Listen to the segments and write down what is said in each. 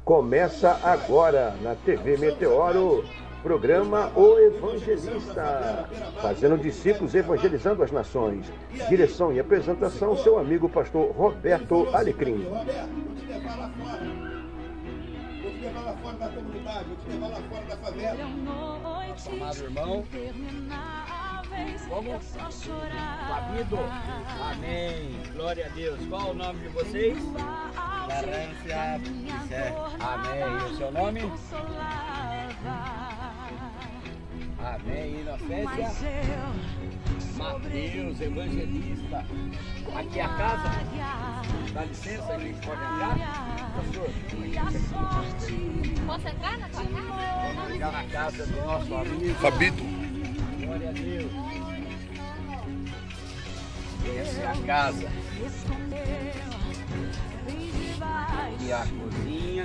Começa agora na TV Meteoro, programa O Evangelista, fazendo discípulos evangelizando as nações. Direção e apresentação, seu amigo pastor Roberto Alecrim. Vou te levar lá fora da comunidade, vou te levar lá fora da favela. Nosso amado irmão, como? Fabido. Amém. Glória a Deus. Qual o nome de vocês? Larância Pizé. Amém. E o seu nome? Amém. Inocência? Mateus, evangelista. Aqui é a casa? Dá licença, a gente pode entrar? Pastor? Posso entrar na tua casa? Vamos entrar na casa do nosso amigo Fabido. Glória a Deus. Essa é a casa. Aqui é a cozinha.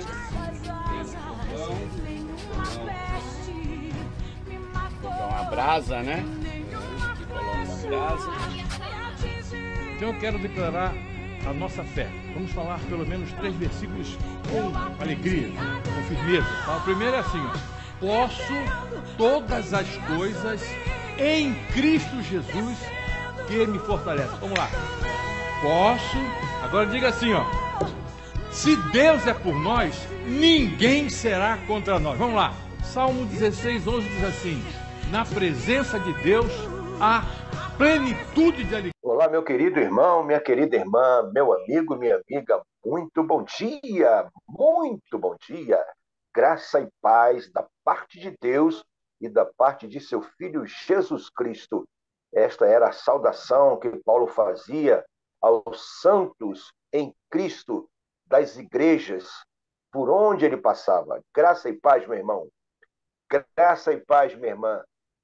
Tem uma brasa, né? Coloca a brasa. Então eu quero declarar a nossa fé. Vamos falar pelo menos 3 versículos com alegria, com firmeza. Tá? O primeiro é assim, ó. Posso todas as coisas em Cristo Jesus que me fortalece. Vamos lá. Posso. Agora diga assim, ó. Se Deus é por nós, ninguém será contra nós. Vamos lá. Salmo 16:11 diz assim: na presença de Deus há plenitude de alegria. Olá, meu querido irmão, minha querida irmã, meu amigo, minha amiga, muito bom dia, muito bom dia. Graça e paz da parte de Deus e da parte de seu Filho Jesus Cristo. Esta era a saudação que Paulo fazia aos santos em Cristo das igrejas por onde ele passava. Graça e paz, meu irmão. Graça e paz, minha irmã.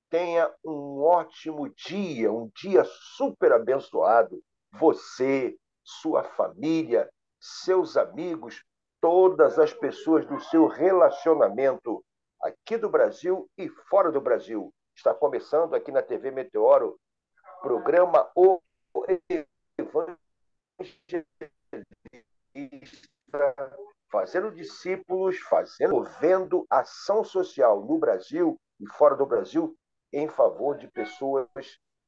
Tenha um ótimo dia, um dia super abençoado. Você, sua família, seus amigos, todas as pessoas do seu relacionamento aqui do Brasil e fora do Brasil. Está começando aqui na TV Meteoro, programa O Evangelista, fazendo discípulos, movendo ação social no Brasil e fora do Brasil em favor de pessoas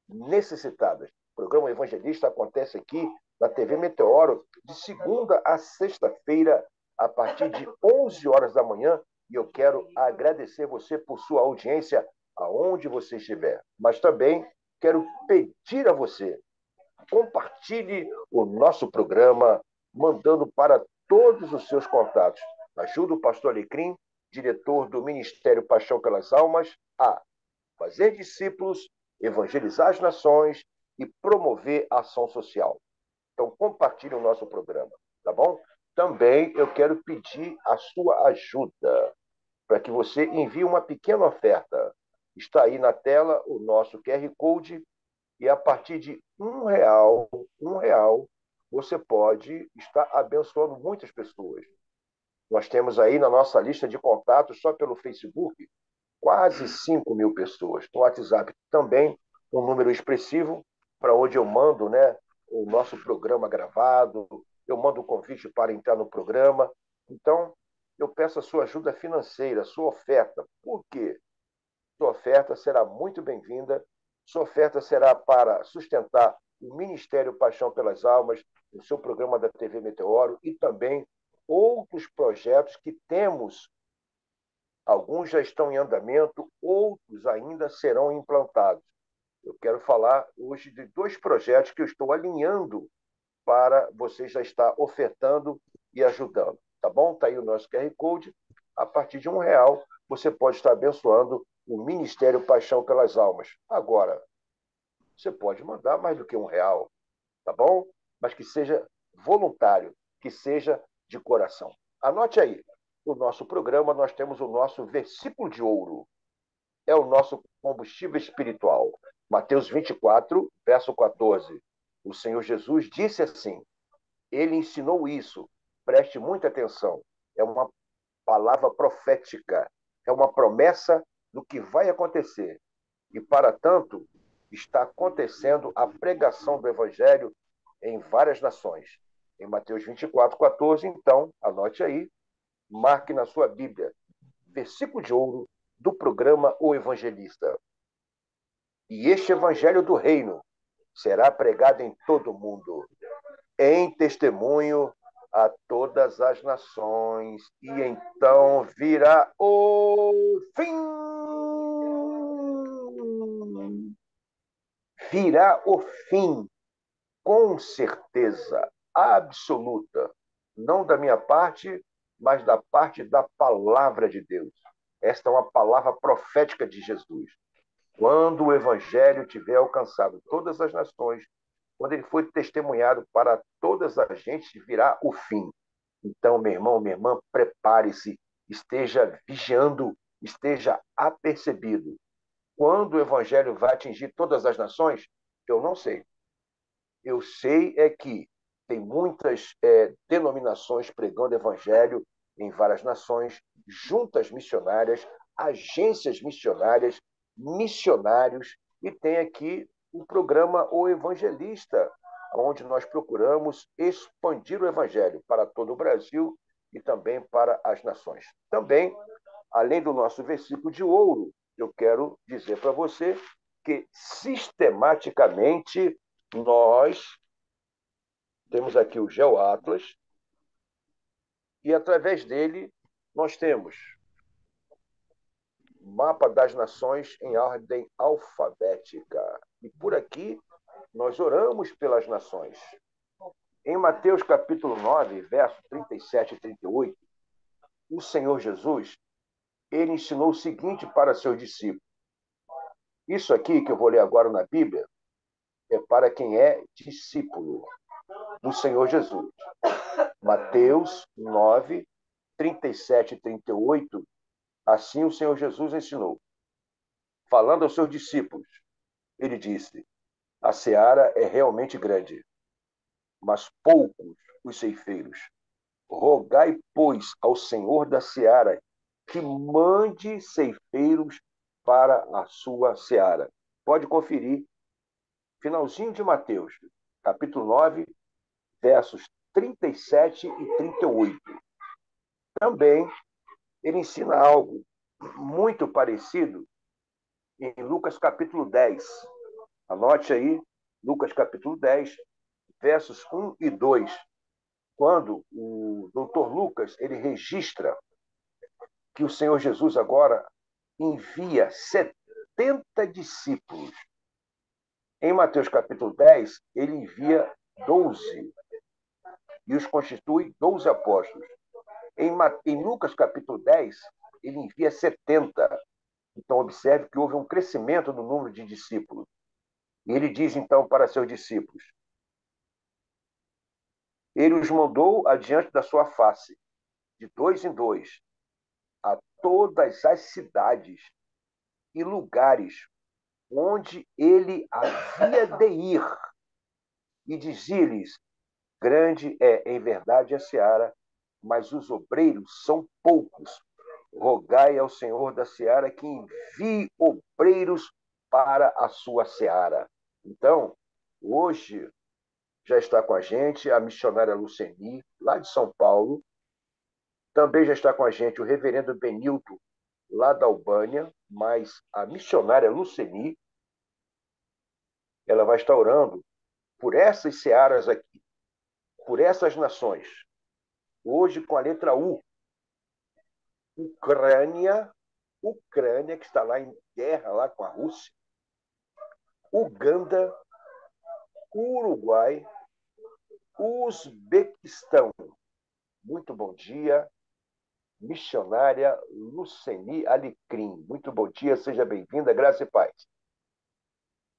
necessitadas. O programa Evangelista acontece aqui na TV Meteoro de segunda a sexta-feira, a partir de 11 horas da manhã, e eu quero agradecer você por sua audiência aonde você estiver. Mas também quero pedir a você, compartilhe o nosso programa, mandando para todos os seus contatos. Ajuda o pastor Alecrim, diretor do Ministério Paixão pelas Almas, a fazer discípulos, evangelizar as nações e promover a ação social. Então, compartilhe o nosso programa, tá bom? Também eu quero pedir a sua ajuda para que você envie uma pequena oferta. Está aí na tela o nosso QR Code e a partir de R$ 1, você pode estar abençoando muitas pessoas. Nós temos aí na nossa lista de contatos, só pelo Facebook, quase 5.000 pessoas. No WhatsApp também, um número expressivo, para onde eu mando, né, o nosso programa gravado, eu mando o convite para entrar no programa. Então, eu peço a sua ajuda financeira, a sua oferta. Por quê? Sua oferta será muito bem-vinda. Sua oferta será para sustentar o Ministério Paixão pelas Almas, o seu programa da TV Meteoro e também outros projetos que temos. Alguns já estão em andamento, outros ainda serão implantados. Eu quero falar hoje de 2 projetos que eu estou alinhando para você já estar ofertando e ajudando. Tá bom? Está aí o nosso QR Code. A partir de R$ 1, você pode estar abençoando o Ministério Paixão pelas Almas. Agora, você pode mandar mais do que R$ 1, tá bom? Mas que seja voluntário, que seja de coração. Anote aí. No nosso programa, nós temos o nosso versículo de ouro. É o nosso combustível espiritual. Mateus 24, verso 14. O Senhor Jesus disse assim, ele ensinou isso. Preste muita atenção. É uma palavra profética. É uma promessa do que vai acontecer. E, para tanto, está acontecendo a pregação do Evangelho em várias nações. Em Mateus 24, 14, então, anote aí, marque na sua Bíblia, versículo de ouro do programa O Evangelista. E este evangelho do reino será pregado em todo o mundo, em testemunho a todas as nações, e então virá o fim. Virá o fim, com certeza absoluta, não da minha parte, mas da parte da palavra de Deus. Esta é uma palavra profética de Jesus. Quando o evangelho tiver alcançado todas as nações, quando ele for testemunhado para todas as gentes, virá o fim. Então, meu irmão, minha irmã, prepare-se, esteja vigiando, esteja apercebido. Quando o evangelho vai atingir todas as nações, eu não sei. Eu sei é que tem muitas denominações pregando evangelho em várias nações, juntas missionárias, agências missionárias, missionários, e tem aqui o programa O Evangelista, onde nós procuramos expandir o evangelho para todo o Brasil e também para as nações. Também, além do nosso versículo de ouro, eu quero dizer para você que sistematicamente nós temos aqui o GeoAtlas, e através dele nós temos mapa das nações em ordem alfabética. E por aqui nós oramos pelas nações. Em Mateus capítulo 9, verso 37 e 38, o Senhor Jesus, ele ensinou o seguinte para seus discípulos. Isso aqui que eu vou ler agora na Bíblia é para quem é discípulo do Senhor Jesus. Mateus 9, 37 e 38, assim o Senhor Jesus ensinou. Falando aos seus discípulos, ele disse, a seara é realmente grande, mas poucos os ceifeiros. Rogai, pois, ao Senhor da seara que mande ceifeiros para a sua seara. Pode conferir, finalzinho de Mateus, capítulo 9, versos 37 e 38. Também ele ensina algo muito parecido em Lucas capítulo 10. Anote aí, Lucas capítulo 10, versos 1 e 2. Quando o doutor Lucas ele registra que o Senhor Jesus agora envia 70 discípulos. Em Mateus capítulo 10, ele envia 12 e os constitui 12 apóstolos. Em Lucas capítulo 10, ele envia 70. Então, observe que houve um crescimento no número de discípulos. E ele diz, então, para seus discípulos, ele os mandou adiante da sua face, de dois em dois, a todas as cidades e lugares onde ele havia de ir. E dizia-lhes, grande é, em verdade, a seara, mas os obreiros são poucos. Rogai ao Senhor da seara que envie obreiros para a sua seara. Então, hoje já está com a gente a missionária Luceni, lá de São Paulo. Também já está com a gente o reverendo Benilton, lá da Albânia, mas a missionária Luceni, ela vai estar orando por essas searas aqui, por essas nações. Hoje com a letra U. Ucrânia, que está lá em guerra lá com a Rússia. Uganda, Uruguai, Uzbequistão. Muito bom dia, missionária Luceni Alecrim. Muito bom dia, seja bem-vinda, graça e paz.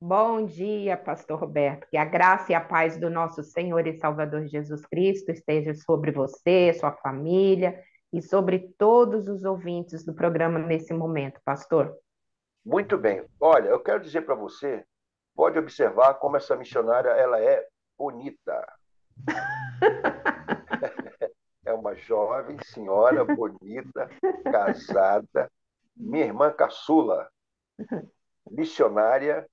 Bom dia, pastor Roberto. Que a graça e a paz do nosso Senhor e Salvador Jesus Cristo esteja sobre você, sua família e sobre todos os ouvintes do programa nesse momento, pastor. Muito bem. Olha, eu quero dizer para você, pode observar como essa missionária ela é bonita. É uma jovem senhora bonita, casada, minha irmã caçula, missionária,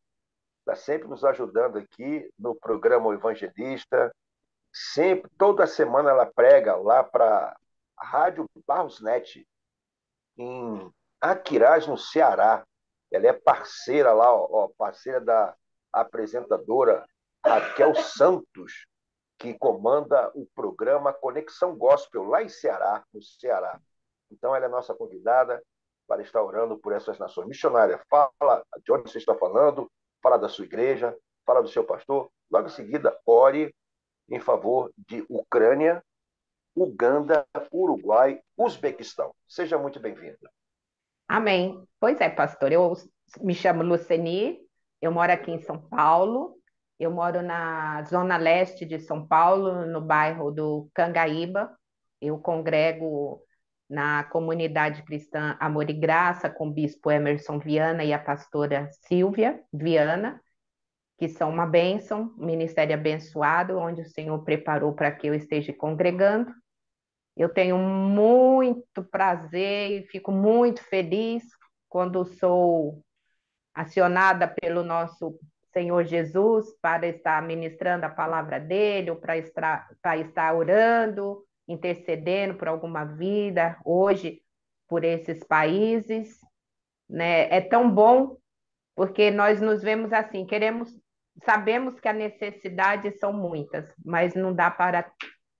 está sempre nos ajudando aqui no programa O Evangelista. Sempre, toda semana ela prega lá para Rádio Barrosnet, em Aquiraz, no Ceará. Ela é parceira lá, ó, parceira da apresentadora Raquel Santos, que comanda o programa Conexão Gospel, lá em Ceará, no Ceará. Então, ela é nossa convidada para estar orando por essas nações. Missionária, fala de onde você está falando, fala da sua igreja, fala do seu pastor. Logo em seguida, ore em favor de Ucrânia, Uganda, Uruguai, Uzbequistão. Seja muito bem-vinda. Amém. Pois é, pastor. Eu me chamo Luceni, eu moro aqui em São Paulo. Eu moro na zona leste de São Paulo, no bairro do Cangaíba. Eu congrego na comunidade cristã Amor e Graça com o bispo Emerson Viana e a pastora Silvia Viana, que são uma bênção, um ministério abençoado, onde o Senhor preparou para que eu esteja congregando. Eu tenho muito prazer e fico muito feliz quando sou acionada pelo nosso Senhor Jesus para estar ministrando a palavra dele, ou para estar orando, intercedendo por alguma vida, hoje, por esses países, né? É tão bom, porque nós nos vemos assim, sabemos que as necessidades são muitas, mas não dá para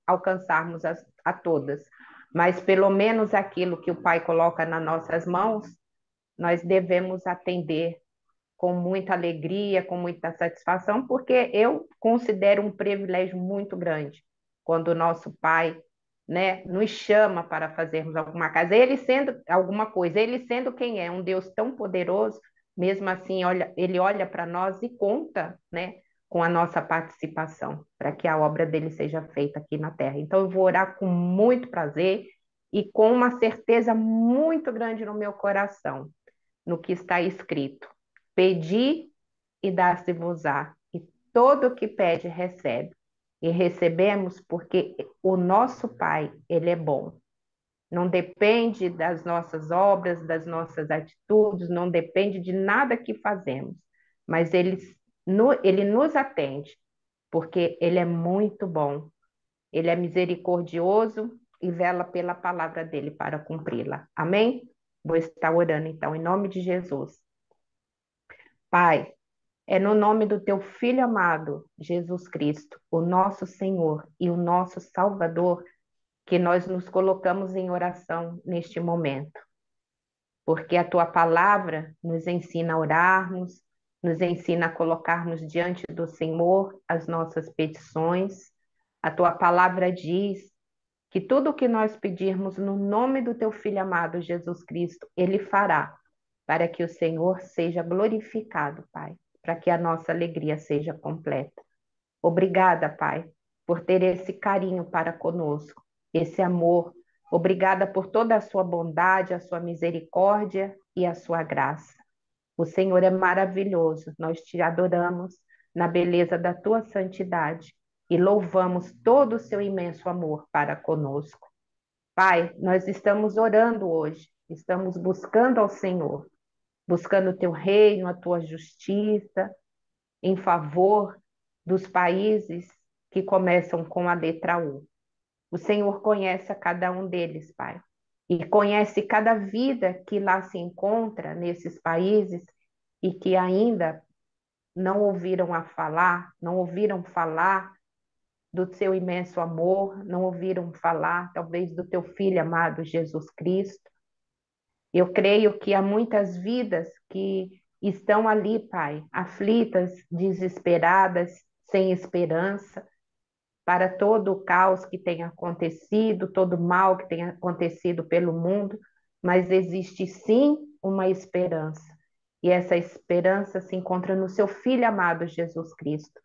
alcançarmos a todas. Mas pelo menos aquilo que o Pai coloca nas nossas mãos, nós devemos atender com muita alegria, com muita satisfação, porque eu considero um privilégio muito grande quando o nosso Pai, né, nos chama para fazermos alguma coisa, ele sendo quem é, um Deus tão poderoso, mesmo assim, ele olha para nós e conta, né, com a nossa participação, para que a obra dele seja feita aqui na terra. Então, eu vou orar com muito prazer e com uma certeza muito grande no meu coração, no que está escrito. Pedi e dá-se-vos-á, e todo o que pede recebe. E recebemos porque o nosso Pai, ele é bom. Não depende das nossas obras, das nossas atitudes, não depende de nada que fazemos, mas ele nos atende, porque ele é muito bom. Ele é misericordioso e vela pela palavra dele para cumpri-la. Amém? Vou estar orando então, em nome de Jesus. Pai, é no nome do teu Filho amado, Jesus Cristo, o nosso Senhor e o nosso Salvador, que nós nos colocamos em oração neste momento. Porque a tua palavra nos ensina a orarmos, nos ensina a colocarmos diante do Senhor as nossas petições. A tua palavra diz que tudo o que nós pedirmos no nome do teu Filho amado, Jesus Cristo, ele fará, para que o Senhor seja glorificado, Pai, para que a nossa alegria seja completa. Obrigada, Pai, por ter esse carinho para conosco, esse amor. Obrigada por toda a sua bondade, a sua misericórdia e a sua graça. O Senhor é maravilhoso, nós te adoramos na beleza da tua santidade e louvamos todo o seu imenso amor para conosco. Pai, nós estamos orando hoje, estamos buscando ao Senhor, buscando o teu reino, a tua justiça, em favor dos países que começam com a letra U. O Senhor conhece a cada um deles, Pai, e conhece cada vida que lá se encontra nesses países e que ainda não ouviram falar do seu imenso amor, não ouviram falar, talvez, do teu Filho amado Jesus Cristo. Eu creio que há muitas vidas que estão ali, Pai, aflitas, desesperadas, sem esperança, para todo o caos que tem acontecido, todo o mal que tem acontecido pelo mundo, mas existe sim uma esperança. E essa esperança se encontra no seu Filho amado Jesus Cristo,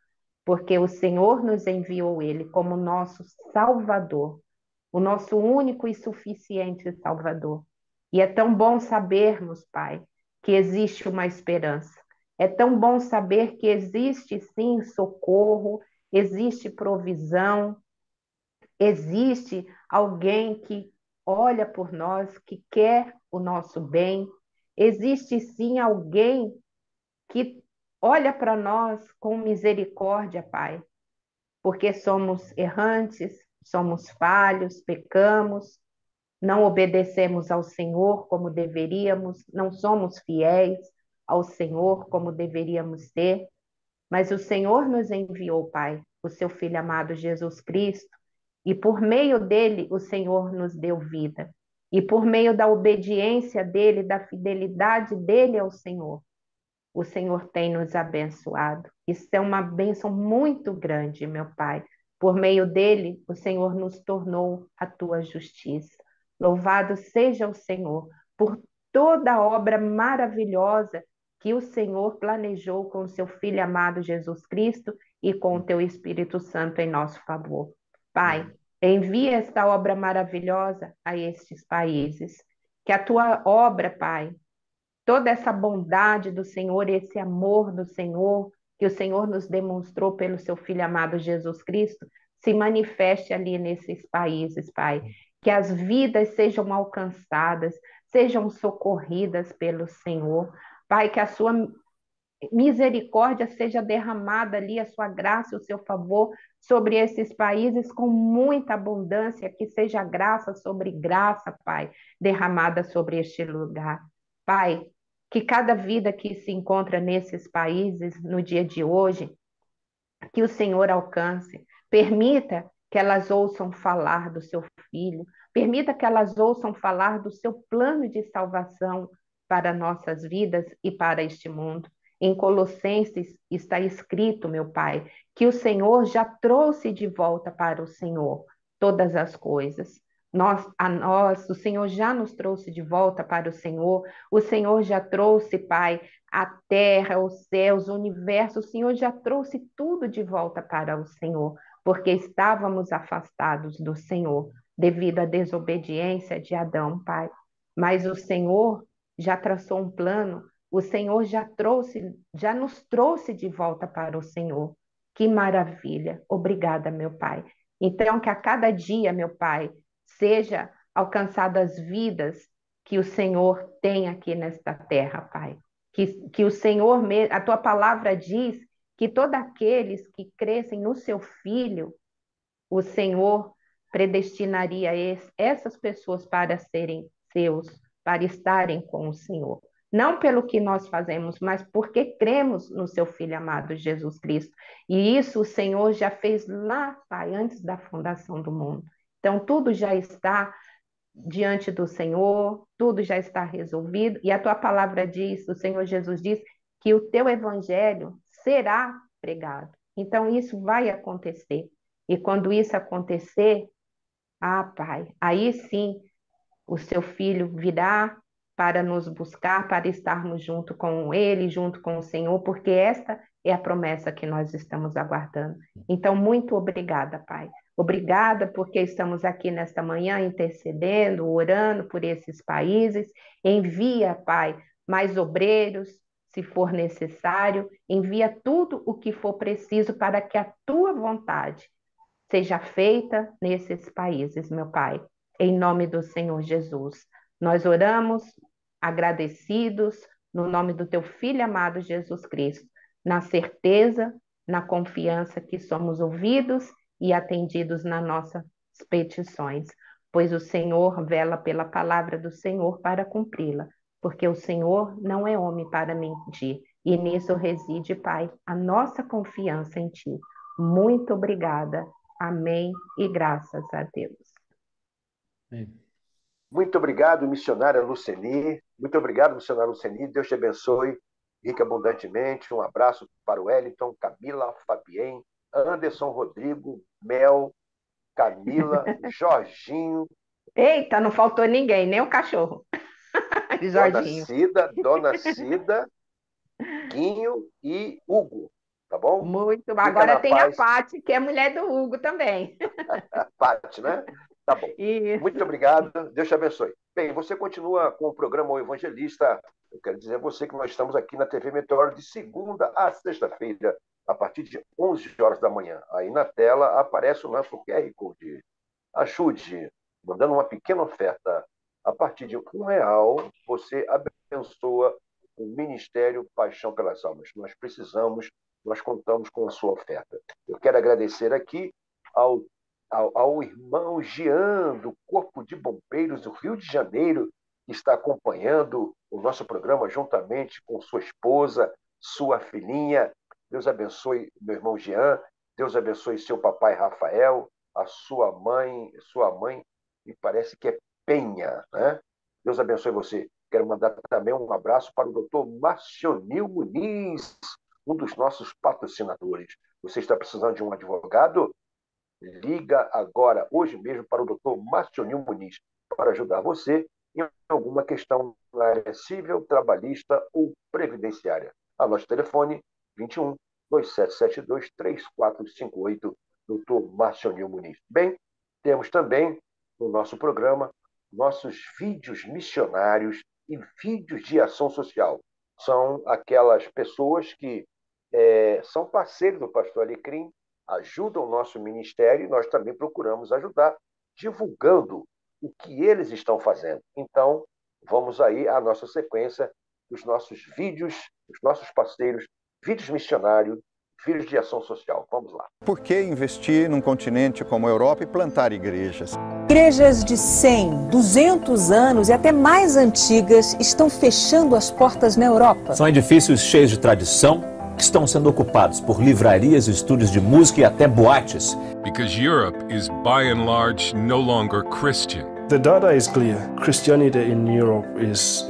porque o Senhor nos enviou ele como nosso Salvador, o nosso único e suficiente Salvador. E é tão bom sabermos, Pai, que existe uma esperança. É tão bom saber que existe sim socorro, existe provisão, existe alguém que olha por nós, que quer o nosso bem. Existe sim alguém que olha para nós com misericórdia, Pai, porque somos errantes, somos falhos, pecamos, não obedecemos ao Senhor como deveríamos, não somos fiéis ao Senhor como deveríamos ser, mas o Senhor nos enviou, Pai, o seu Filho amado Jesus Cristo, e por meio dele o Senhor nos deu vida. E por meio da obediência dele, da fidelidade dele ao Senhor, o Senhor tem nos abençoado. Isso é uma bênção muito grande, meu Pai. Por meio dele, o Senhor nos tornou a tua justiça. Louvado seja o Senhor por toda a obra maravilhosa que o Senhor planejou com o seu Filho amado Jesus Cristo e com o teu Espírito Santo em nosso favor. Pai, envia esta obra maravilhosa a estes países. Que a tua obra, Pai, toda essa bondade do Senhor, esse amor do Senhor, que o Senhor nos demonstrou pelo seu Filho amado Jesus Cristo, se manifeste ali nesses países, Pai. Que as vidas sejam alcançadas, sejam socorridas pelo Senhor. Pai, que a sua misericórdia seja derramada ali, a sua graça, o seu favor sobre esses países com muita abundância, que seja graça sobre graça, Pai, derramada sobre este lugar. Pai, que cada vida que se encontra nesses países no dia de hoje, que o Senhor alcance, permita que elas ouçam falar do seu filho, permita que elas ouçam falar do seu plano de salvação para nossas vidas e para este mundo. Em Colossenses está escrito, meu Pai, que o Senhor já trouxe de volta para o Senhor todas as coisas. O Senhor já nos trouxe de volta para o Senhor já trouxe, Pai, a terra, os céus, o universo, o Senhor já trouxe tudo de volta para o Senhor, porque estávamos afastados do Senhor devido à desobediência de Adão, Pai. Mas o Senhor já traçou um plano, o Senhor já nos trouxe de volta para o Senhor. Que maravilha! Obrigada, meu Pai. Então, que a cada dia, meu Pai, seja alcançadas vidas que o Senhor tem aqui nesta terra, Pai. Que o Senhor, a tua palavra diz que todos aqueles que crescem no seu Filho, o Senhor predestinaria essas pessoas para serem seus, para estarem com o Senhor. Não pelo que nós fazemos, mas porque cremos no seu Filho amado Jesus Cristo. E isso o Senhor já fez lá, Pai, antes da fundação do mundo. Então, tudo já está diante do Senhor, tudo já está resolvido, e a tua palavra diz, o Senhor Jesus diz, que o teu evangelho será pregado. Então, isso vai acontecer. E quando isso acontecer, Pai, aí sim o seu filho virá para nos buscar, para estarmos junto com ele, junto com o Senhor, porque esta é a promessa que nós estamos aguardando. Então, muito obrigada, Pai. Obrigada porque estamos aqui nesta manhã intercedendo, orando por esses países. Envia, Pai, mais obreiros, se for necessário. Envia tudo o que for preciso para que a tua vontade seja feita nesses países, meu Pai, em nome do Senhor Jesus. Nós oramos agradecidos no nome do teu Filho amado Jesus Cristo, na certeza, na confiança que somos ouvidos e atendidos nas nossas petições, pois o Senhor vela pela palavra do Senhor para cumpri-la, porque o Senhor não é homem para mentir, e nisso reside, Pai, a nossa confiança em Ti. Muito obrigada. Amém e graças a Deus. Muito obrigado, missionária Luceni. Muito obrigado, missionária Luceni. Deus te abençoe rica abundantemente. Um abraço para o Wellington, Camila, Fabien, Anderson, Rodrigo, Mel, Camila, Jorginho. Eita, não faltou ninguém, nem o cachorro. Jorginho. Dona Cida, Guinho e Hugo. Tá bom? Muito bom. Agora tem paz. A Pati, que é mulher do Hugo também. Pati, né? Tá bom. Isso. Muito obrigado. Deus te abençoe. Bem, você continua com o programa O Evangelista. Eu quero dizer a você que nós estamos aqui na TV Meteoro de segunda a sexta-feira, a partir de 11 horas da manhã. Aí na tela aparece o nosso QR Code. Ajude, mandando uma pequena oferta. A partir de R$1, você abençoa o Ministério Paixão pelas Almas. Nós precisamos, nós contamos com a sua oferta. Eu quero agradecer aqui ao ao irmão Jean, do Corpo de Bombeiros do Rio de Janeiro, que está acompanhando o nosso programa juntamente com sua esposa, sua filhinha. Deus abençoe meu irmão Jean, Deus abençoe seu papai Rafael, a sua mãe, me parece que é Penha, né? Deus abençoe você. Quero mandar também um abraço para o doutor Marcionil Muniz, um dos nossos patrocinadores. Você está precisando de um advogado? Liga agora, hoje mesmo, para o doutor Marcionil Muniz, para ajudar você em alguma questão na área civil, trabalhista ou previdenciária. Anote o telefone 21 2772 3458, doutor Marcionil Muniz. Bem, temos também no nosso programa nossos vídeos missionários e vídeos de ação social. São aquelas pessoas que são parceiros do pastor Alecrim, ajudam o nosso ministério e nós também procuramos ajudar divulgando o que eles estão fazendo. Então, vamos aí à nossa sequência dos nossos vídeos, dos nossos parceiros, vídeos missionários, vídeos de ação social. Vamos lá. Por que investir num continente como a Europa e plantar igrejas? Igrejas de 100, 200 anos e até mais antigas estão fechando as portas na Europa. São edifícios cheios de tradição que estão sendo ocupados por livrarias, estúdios de música e até boates. Because Europe is by and large no longer Christian. The data is clear. Christianity in Europe is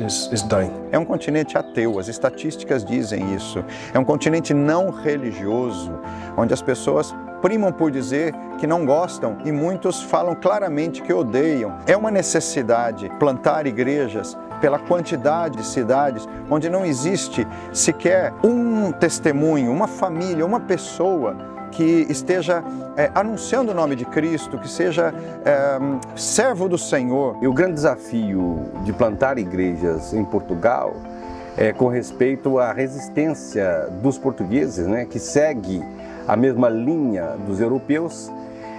dying. É um continente ateu, as estatísticas dizem isso. É um continente não religioso, onde as pessoas primam por dizer que não gostam e muitos falam claramente que odeiam. É uma necessidade plantar igrejas pela quantidade de cidades onde não existe sequer um testemunho, uma família, uma pessoa que esteja anunciando o nome de Cristo, que seja servo do Senhor. E o grande desafio de plantar igrejas em Portugal é com respeito à resistência dos portugueses, né, que segue a mesma linha dos europeus,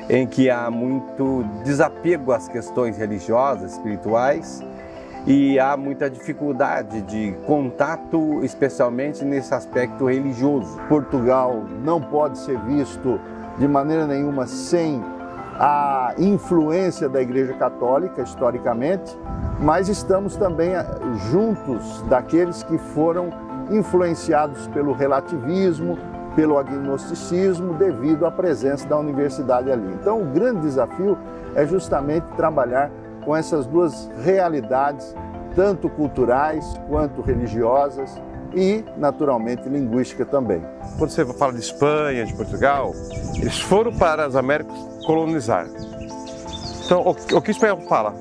em que há muito desapego às questões religiosas, espirituais, e há muita dificuldade de contato, especialmente nesse aspecto religioso. Portugal não pode ser visto de maneira nenhuma sem a influência da Igreja Católica, historicamente, mas estamos também juntos daqueles que foram influenciados pelo relativismo, pelo agnosticismo, devido à presença da universidade ali. Então, o grande desafio é justamente trabalhar com essas duas realidades, tanto culturais quanto religiosas e, naturalmente, linguística também. Quando você fala de Espanha, de Portugal, eles foram para as Américas colonizar. Então, o que o espanhol fala?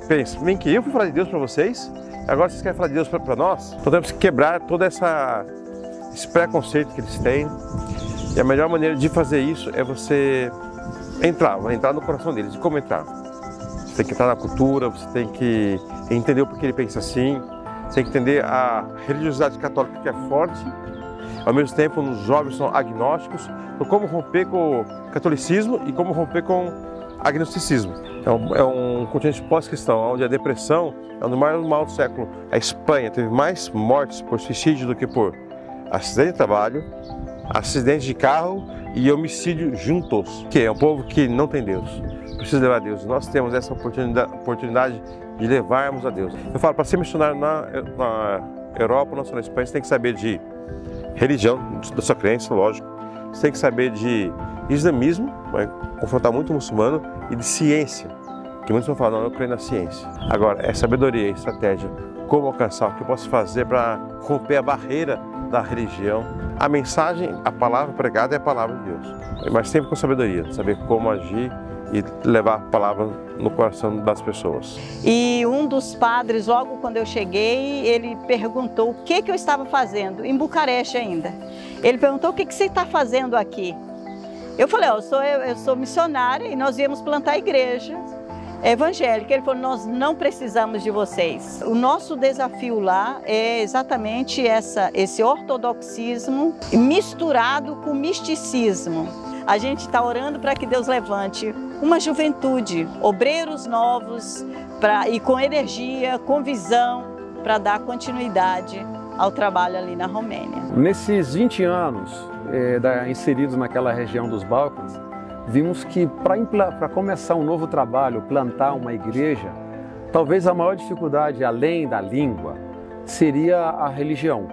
Pensa, vem que eu fui falar de Deus para vocês, agora vocês querem falar de Deus para nós? Então temos que quebrar todo esse preconceito que eles têm. E a melhor maneira de fazer isso é você entrar no coração deles. E como entrar? Você tem que entrar na cultura, você tem que entender o porquê ele pensa assim, você tem que entender a religiosidade católica que é forte, ao mesmo tempo os jovens são agnósticos, então como romper com o catolicismo e como romper com o agnosticismo. É um continente pós-cristão, onde a depressão é um dos maiores males do século. A Espanha teve mais mortes por suicídio do que por acidente de trabalho, acidente de carro e homicídio juntos, que é um povo que não tem Deus. Precisa levar a Deus. Nós temos essa oportunidade de levarmos a Deus. Eu falo, para ser missionário na Europa, não só na Espanha, você tem que saber de religião, da sua crença, lógico. Você tem que saber de islamismo, vai confrontar muito muçulmano, e de ciência, que muitos vão falar, não, eu creio na ciência. Agora, é sabedoria, é estratégia. Como alcançar, o que eu posso fazer para romper a barreira da religião. A mensagem, a palavra pregada é a palavra de Deus, mas sempre com sabedoria, saber como agir e levar a palavra no coração das pessoas. E um dos padres, logo quando eu cheguei, ele perguntou o que eu estava fazendo, em Bucareste ainda. Ele perguntou, o que você está fazendo aqui? Eu falei, eu sou missionária e nós viemos plantar igreja evangélica. Ele falou, nós não precisamos de vocês. O nosso desafio lá é exatamente esse ortodoxismo misturado com misticismo. A gente está orando para que Deus levante uma juventude, obreiros novos e com energia, com visão, para dar continuidade ao trabalho ali na Romênia. Nesses 20 anos inseridos naquela região dos Balcãs, vimos que para começar um novo trabalho, plantar uma igreja, talvez a maior dificuldade, além da língua, seria a religião.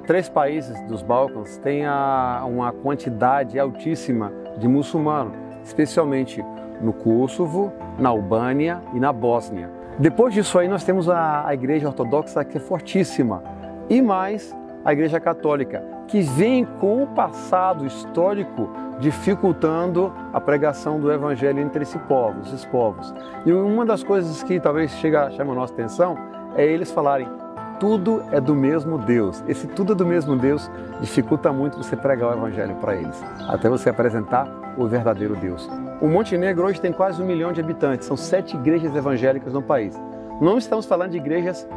3 países dos Balcãs têm uma quantidade altíssima de muçulmanos, especialmente no Kosovo, na Albânia e na Bósnia. Depois disso aí nós temos a igreja ortodoxa, que é fortíssima, e mais a igreja católica, que vem com o passado histórico dificultando a pregação do evangelho entre esses povos. E uma das coisas que talvez chama a nossa atenção é eles falarem: tudo é do mesmo Deus. Esse tudo é do mesmo Deus dificulta muito você pregar o evangelho para eles, até você apresentar o verdadeiro Deus. O Montenegro hoje tem quase 1 milhão de habitantes, são 7 igrejas evangélicas no país. Não estamos falando de igrejas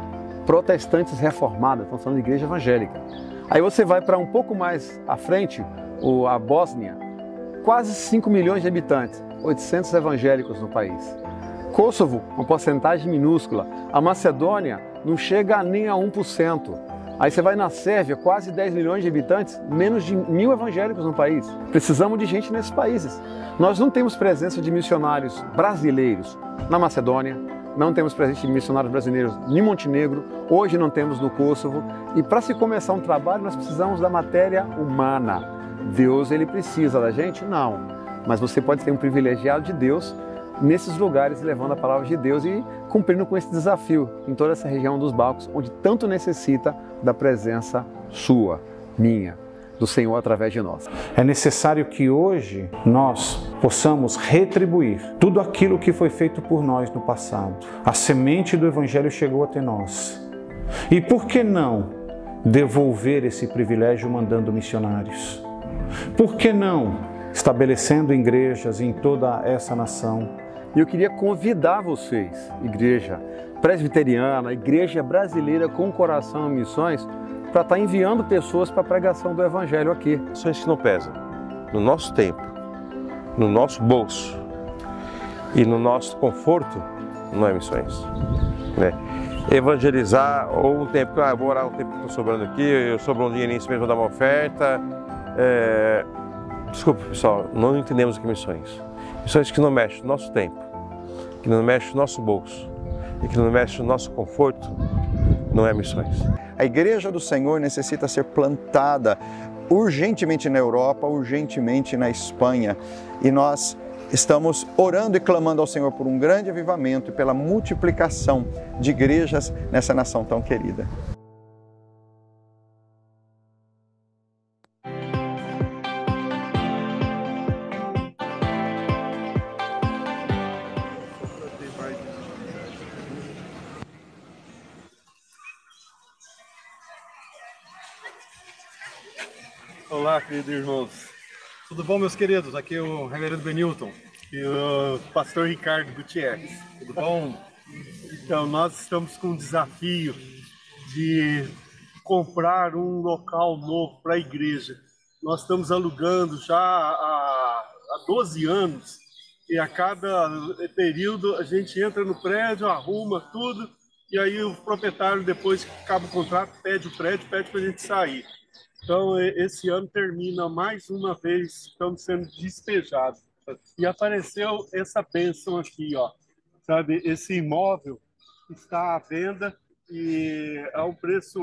protestantes reformadas, estamos falando de igreja evangélica. Aí você vai para um pouco mais à frente, a Bósnia, quase 5 milhões de habitantes, 800 evangélicos no país. Kosovo, uma porcentagem minúscula. A Macedônia não chega nem a 1%. Aí você vai na Sérvia, quase 10 milhões de habitantes, menos de 1.000 evangélicos no país. Precisamos de gente nesses países. Nós não temos presença de missionários brasileiros na Macedônia, não temos presença de missionários brasileiros em Montenegro, hoje não temos no Kosovo. E para se começar um trabalho, nós precisamos da matéria humana. Deus, ele precisa da gente? Não. Mas você pode ser um privilegiado de Deus nesses lugares, levando a palavra de Deus e cumprindo com esse desafio em toda essa região dos Balcãs, onde tanto necessita da presença sua, minha, do Senhor através de nós. É necessário que hoje nós possamos retribuir tudo aquilo que foi feito por nós no passado. A semente do Evangelho chegou até nós. E por que não devolver esse privilégio mandando missionários? Por que não estabelecendo igrejas em toda essa nação? E eu queria convidar vocês, igreja presbiteriana, igreja brasileira com coração em missões, para estar enviando pessoas para a pregação do Evangelho aqui. Missões que não pesam, no nosso tempo, no nosso bolso e no nosso conforto, não é missões. Né? Evangelizar, ou um tempo que eu vou orar, um tempo que estou sobrando aqui, eu sobrou um dinheirinho mesmo, vou dar uma oferta. Desculpa, pessoal, não entendemos o que é missões. Missões que não mexem no nosso tempo, que não mexem no nosso bolso e que não mexem no nosso conforto, não é missões. A Igreja do Senhor necessita ser plantada urgentemente na Europa, urgentemente na Espanha. E nós estamos orando e clamando ao Senhor por um grande avivamento e pela multiplicação de igrejas nessa nação tão querida. Olá, queridos irmãos. Tudo bom, meus queridos? Aqui é o reverendo Benilton e o pastor Ricardo Gutierrez. Tudo bom? Então, nós estamos com um desafio de comprar um local novo para a igreja. Nós estamos alugando já há 12 anos e a cada período a gente entra no prédio, arruma tudo e aí o proprietário, depois que acaba o contrato, pede o prédio, pede para a gente sair. Então, esse ano termina mais uma vez, estamos sendo despejados. E apareceu essa bênção aqui, ó. Sabe, esse imóvel está à venda e é um preço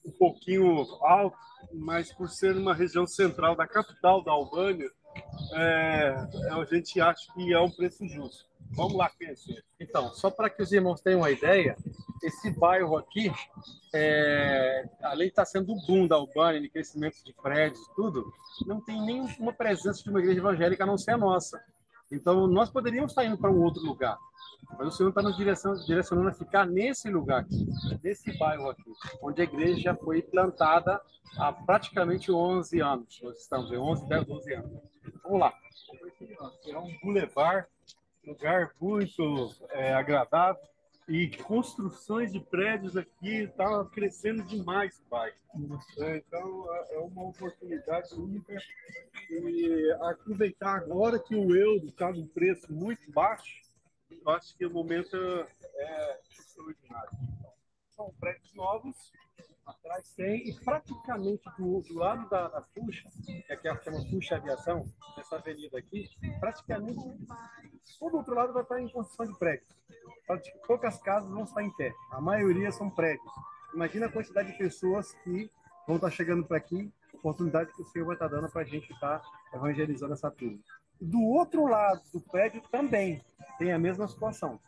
um pouquinho alto, mas por ser uma região central da capital da Albânia, a gente acha que é um preço justo. Vamos lá conhecer. Então, só para que os irmãos tenham uma ideia, esse bairro aqui, além de estar sendo o boom da Albânia, de crescimento de prédios e tudo, não tem nenhuma presença de uma igreja evangélica a não ser a nossa. Então, nós poderíamos estar indo para um outro lugar, mas o Senhor está nos direcionando a ficar nesse lugar aqui, nesse bairro aqui, onde a igreja já foi plantada há praticamente 11 anos. Nós estamos em 11, 10, 12 anos. Vamos lá. É um boulevard, lugar muito agradável. E construções de prédios aqui, está crescendo demais o bairro. Então, é uma oportunidade única. E aproveitar agora que o euro está num preço muito baixo, eu acho que o momento é extraordinário. São prédios novos, Atrás tem, e praticamente do lado da Fuxa, que aqui é chama Fuxa Aviação, essa avenida aqui, praticamente todo o outro lado vai estar em construção de prédios. Poucas casas vão estar em pé, a maioria são prédios. Imagina a quantidade de pessoas que vão estar chegando para aqui, oportunidade que o Senhor vai estar dando para a gente estar evangelizando essa turma. Do outro lado do prédio também tem a mesma situação.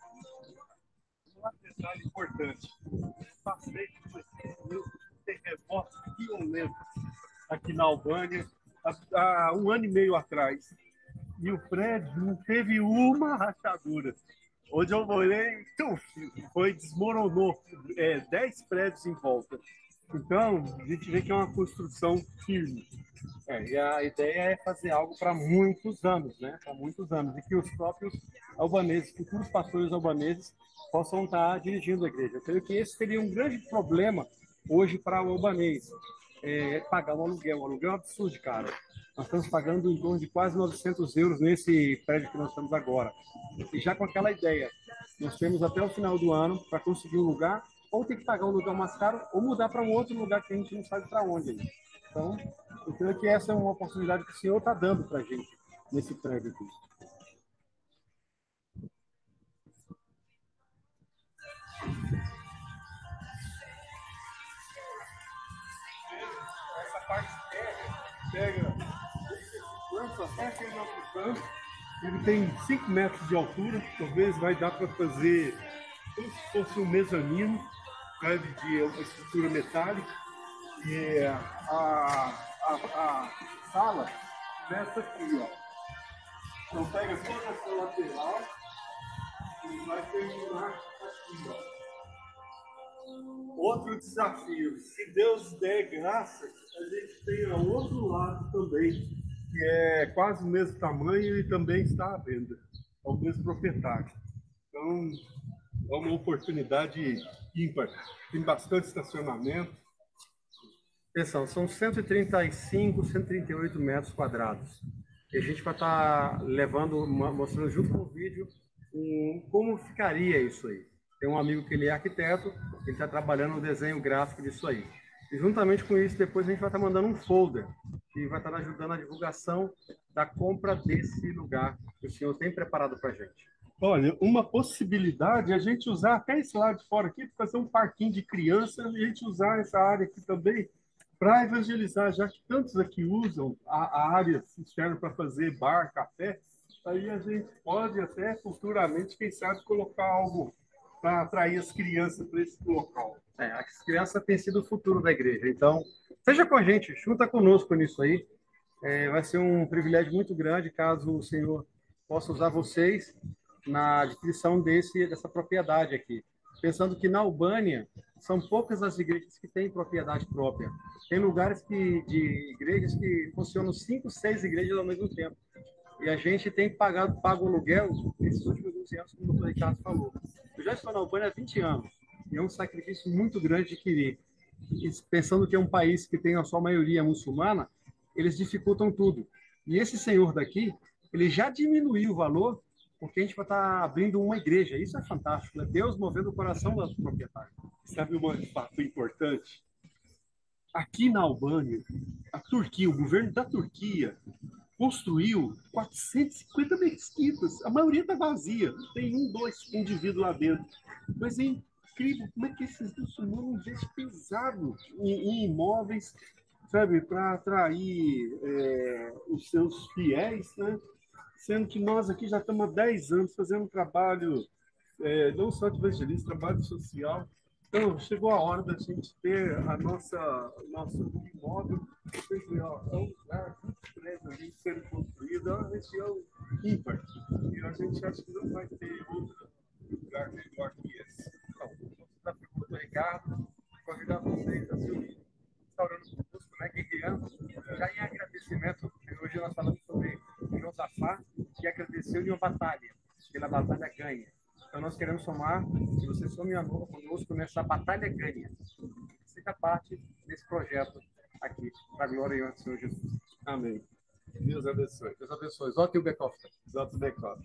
Um detalhe importante, passei por terremotos violentos aqui na Albânia há 1 ano e meio atrás, e o prédio não teve uma rachadura. Onde eu morei, desmoronou 10 prédios em volta. Então, a gente vê que é uma construção firme. E a ideia é fazer algo para muitos anos, né? Para muitos anos. E que os próprios albaneses, futuros pastores albaneses, possam estar dirigindo a igreja. Eu creio que esse seria um grande problema hoje para o albanês. Pagar um aluguel é um absurdo, cara. Nós estamos pagando em torno de quase 900 euros nesse prédio que nós estamos agora. E já com aquela ideia, nós temos até o final do ano para conseguir um lugar, ou ter que pagar um lugar mais caro, ou mudar para um outro lugar que a gente não sabe para onde. Então, eu creio que essa é uma oportunidade que o Senhor está dando para a gente nesse prédio aqui. Essa parte pega até aquele nosso canto. Ele tem 5 metros de altura, talvez vai dar para fazer como se fosse um mezanino, de uma estrutura metálica. E a sala começa aqui, ó. Então pega toda essa lateral e vai terminar aqui, ó. Outro desafio, se Deus der graça, a gente tem ao outro lado também, que é quase o mesmo tamanho e também está à venda. É o mesmo proprietário. Então, é uma oportunidade ímpar. Tem bastante estacionamento. Atenção, são 135, 138 metros quadrados. E a gente vai estar mostrando junto com o vídeo como ficaria isso aí. Tem um amigo que ele é arquiteto, ele está trabalhando no desenho gráfico disso aí. E juntamente com isso, depois a gente vai estar mandando um folder que vai estar ajudando a divulgação da compra desse lugar que o senhor tem preparado para a gente. Olha, uma possibilidade é a gente usar até esse lado de fora aqui para fazer um parquinho de criança e a gente usar essa área aqui também para evangelizar, já que tantos aqui usam a área externa para fazer bar, café, aí a gente pode até futuramente, quem sabe, colocar algo para atrair as crianças para esse local. As crianças têm sido o futuro da igreja, então seja com a gente, junta conosco nisso aí. Vai ser um privilégio muito grande caso o Senhor possa usar vocês na adquisição dessa propriedade aqui. Pensando que na Albânia são poucas as igrejas que têm propriedade própria. Tem lugares de igrejas que funcionam 5, 6 igrejas ao mesmo tempo. E a gente tem pago aluguel nesses últimos 12 anos, como o doutor Ricardo falou. Eu já estou na Albânia há 20 anos. E é um sacrifício muito grande de adquirir. E pensando que é um país que tem a sua maioria muçulmana, eles dificultam tudo. E esse senhor daqui, ele já diminuiu o valor, porque a gente vai estar abrindo uma igreja. Isso é fantástico, é Deus movendo o coração dos proprietários. Sabe um fato importante? Aqui na Albânia, a Turquia, o governo da Turquia, construiu 450 mesquitas. A maioria está vazia. Tem 1, 2 indivíduos lá dentro. Mas é incrível como é que esses muçulmanos investem pesado em imóveis, sabe, para atrair os seus fiéis, né? Sendo que nós aqui já estamos há 10 anos fazendo um trabalho, não só de evangelismo, trabalho social. Então, chegou a hora da gente ter nosso imóvel. Vocês veem, ó, é um lugar muito prédio ali sendo construído, é uma região ímpar. E a gente acha que não vai ter outro lugar melhor que esse. Então, vamos dar para o doutor Ricardo, convidar vocês a se unir, restaurando conosco, né, guerreando. Já em agradecimento, hoje nós falamos sobre Josafá, que agradeceu de uma batalha, pela batalha ganha. Então nós queremos somar, que você some conosco nessa batalha ganha. Seja parte desse projeto aqui, para a glória e honra do Senhor Jesus. Amém. Deus abençoe. Deus abençoe. Exalta o back-off. Exalta o back-off.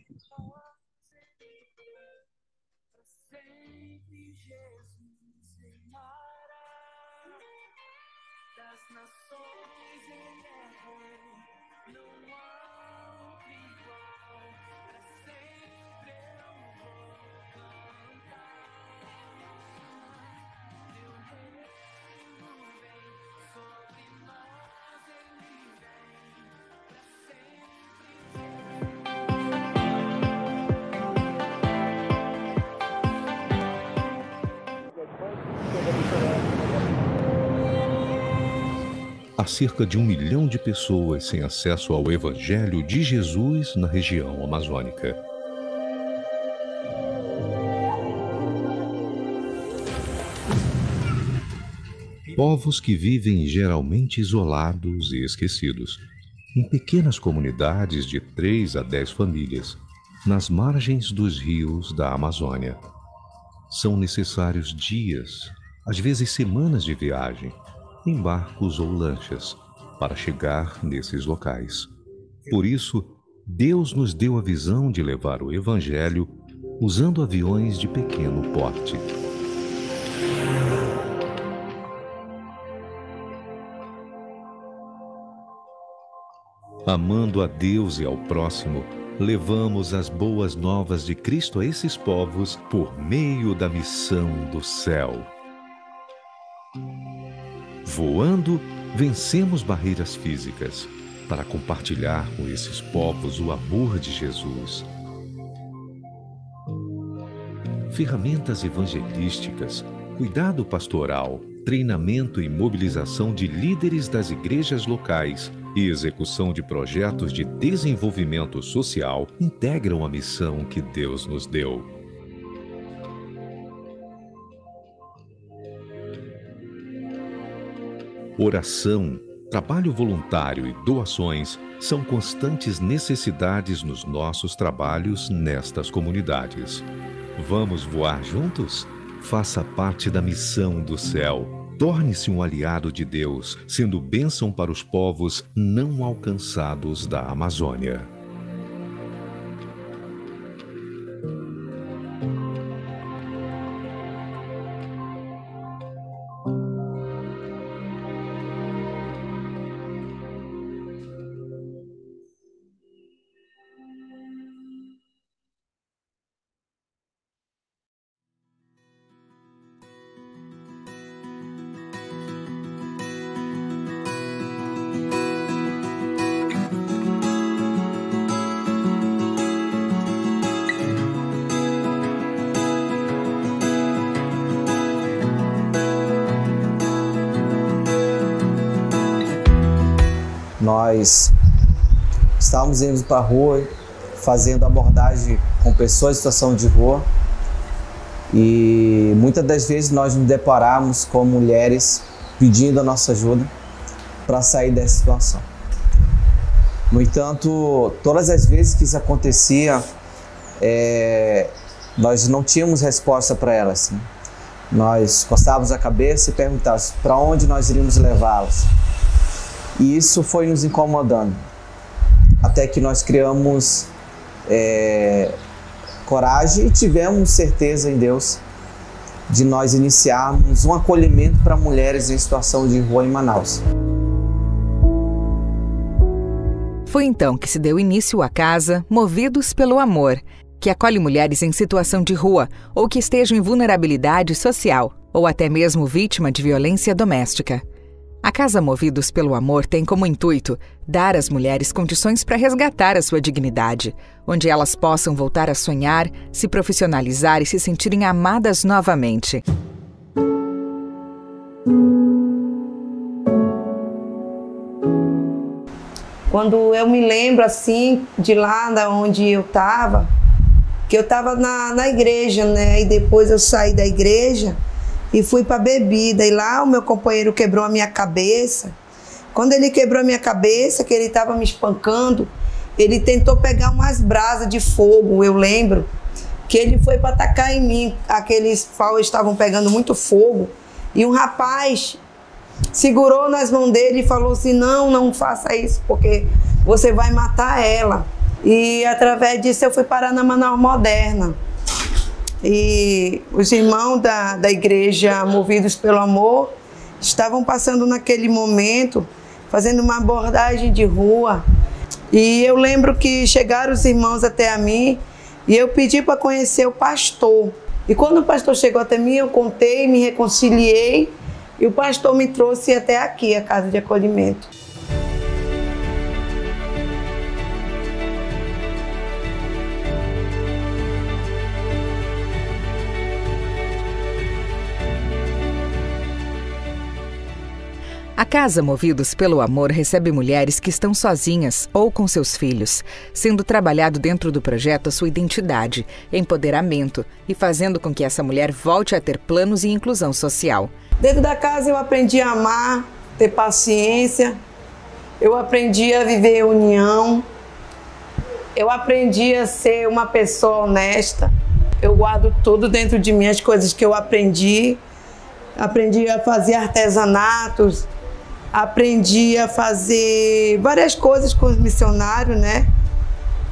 Há cerca de 1 milhão de pessoas sem acesso ao Evangelho de Jesus na região amazônica. Povos que vivem geralmente isolados e esquecidos, em pequenas comunidades de 3 a 10 famílias, nas margens dos rios da Amazônia. São necessários dias, às vezes semanas de viagem, em barcos ou lanchas, para chegar nesses locais. Por isso, Deus nos deu a visão de levar o Evangelho usando aviões de pequeno porte. Amando a Deus e ao próximo, levamos as boas novas de Cristo a esses povos por meio da missão do céu. Voando, vencemos barreiras físicas para compartilhar com esses povos o amor de Jesus. Ferramentas evangelísticas, cuidado pastoral, treinamento e mobilização de líderes das igrejas locais e execução de projetos de desenvolvimento social integram a missão que Deus nos deu. Oração, trabalho voluntário e doações são constantes necessidades nos nossos trabalhos nestas comunidades. Vamos voar juntos? Faça parte da missão do céu. Torne-se um aliado de Deus, sendo bênção para os povos não alcançados da Amazônia. Nós estávamos indo para a rua, fazendo abordagem com pessoas em situação de rua, e muitas das vezes nós nos deparamos com mulheres pedindo a nossa ajuda para sair dessa situação. No entanto, todas as vezes que isso acontecia, nós não tínhamos resposta para elas. Né? Nós coçávamos a cabeça e perguntávamos para onde nós iríamos levá-las. E isso foi nos incomodando, até que nós criamos coragem e tivemos certeza em Deus de nós iniciarmos um acolhimento para mulheres em situação de rua em Manaus. Foi então que se deu início à Casa Movidos pelo Amor, que acolhe mulheres em situação de rua ou que estejam em vulnerabilidade social, ou até mesmo vítima de violência doméstica. A Casa Movidos pelo Amor tem como intuito dar às mulheres condições para resgatar a sua dignidade, onde elas possam voltar a sonhar, se profissionalizar e se sentirem amadas novamente. Quando eu me lembro assim, de lá da onde eu estava, que eu estava na igreja, né? E depois eu saí da igreja e fui para bebida, e lá o meu companheiro quebrou a minha cabeça. Quando ele quebrou a minha cabeça, que ele estava me espancando, ele tentou pegar umas brasas de fogo, eu lembro, que ele foi para atacar em mim. Aqueles paus estavam pegando muito fogo, e um rapaz segurou nas mãos dele e falou assim, não faça isso, porque você vai matar ela. E através disso eu fui parar na Manaus Moderna. E os irmãos da igreja Movidos pelo Amor estavam passando naquele momento, fazendo uma abordagem de rua. E eu lembro que chegaram os irmãos até a mim e eu pedi para conhecer o pastor. E quando o pastor chegou até mim, eu contei, me reconciliei e o pastor me trouxe até aqui, a casa de acolhimento. A Casa Movidos pelo Amor recebe mulheres que estão sozinhas ou com seus filhos, sendo trabalhado dentro do projeto a sua identidade, empoderamento e fazendo com que essa mulher volte a ter planos e inclusão social. Dentro da casa eu aprendi a amar, ter paciência, eu aprendi a viver em união, eu aprendi a ser uma pessoa honesta, eu guardo tudo dentro de mim, as coisas que eu aprendi a fazer artesanatos, aprendi a fazer várias coisas com os missionários, né?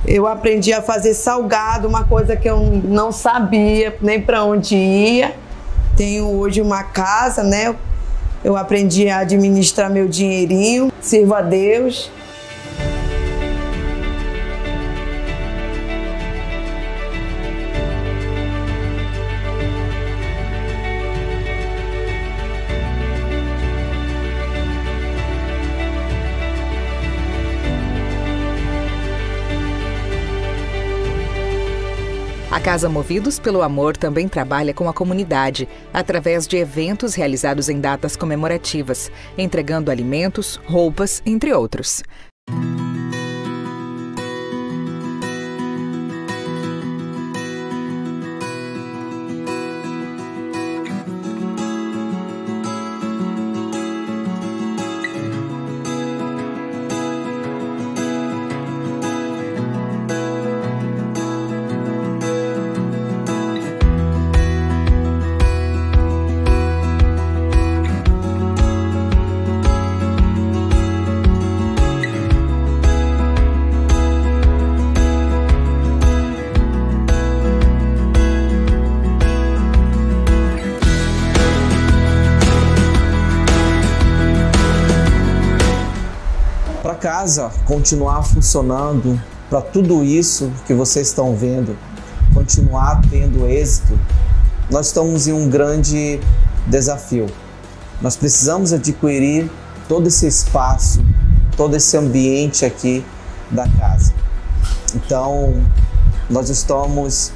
Eu aprendi a fazer salgado, uma coisa que eu não sabia nem para onde ia. Tenho hoje uma casa, né? Eu aprendi a administrar meu dinheirinho, sirvo a Deus. A Casa Movidos pelo Amor também trabalha com a comunidade, através de eventos realizados em datas comemorativas, entregando alimentos, roupas, entre outros. Casa continuar funcionando, para tudo isso que vocês estão vendo continuar tendo êxito, nós estamos em um grande desafio. Nós precisamos adquirir todo esse espaço, todo esse ambiente aqui da casa. Então, nós estamos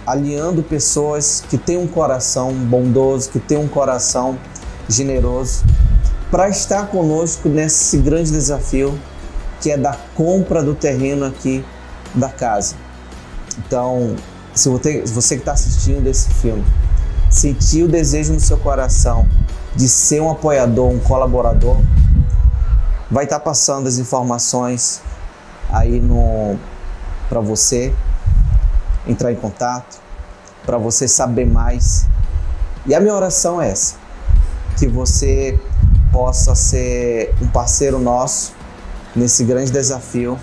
alinhando pessoas que têm um coração bondoso, que têm um coração generoso, para estar conosco nesse grande desafio que é da compra do terreno aqui da casa. Então, se você que está assistindo esse filme sentir o desejo no seu coração de ser um apoiador, um colaborador, vai estar passando as informações aí para você entrar em contato, para você saber mais. E a minha oração é essa, que você possa ser um parceiro nosso nesse grande desafio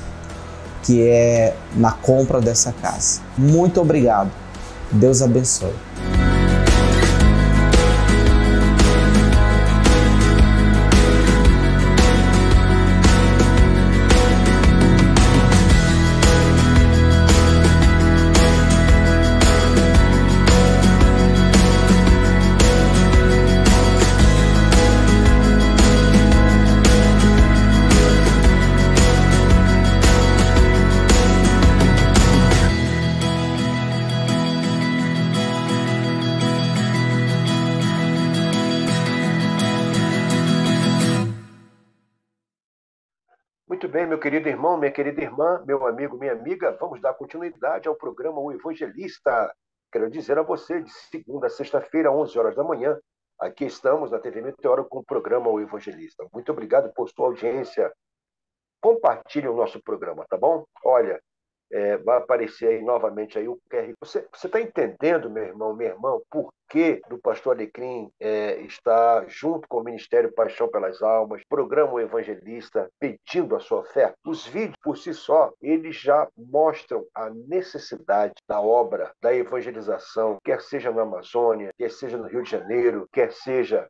que é na compra dessa casa. Muito obrigado. Deus abençoe. Muito bem, meu querido irmão, minha querida irmã, meu amigo, minha amiga, vamos dar continuidade ao programa O Evangelista. Quero dizer a você, de segunda a sexta-feira, 11 horas da manhã, aqui estamos na TV Meteoro com o programa O Evangelista. Muito obrigado por sua audiência. Compartilhe o nosso programa, tá bom? Olha, vai aparecer aí novamente aí o QR. Você está entendendo, meu irmão, minha irmã, por que do Pastor Alecrim está junto com o Ministério Paixão pelas Almas, programa O Evangelista, pedindo a sua oferta? Os vídeos, por si só, eles já mostram a necessidade da obra, da evangelização, quer seja na Amazônia, quer seja no Rio de Janeiro, quer seja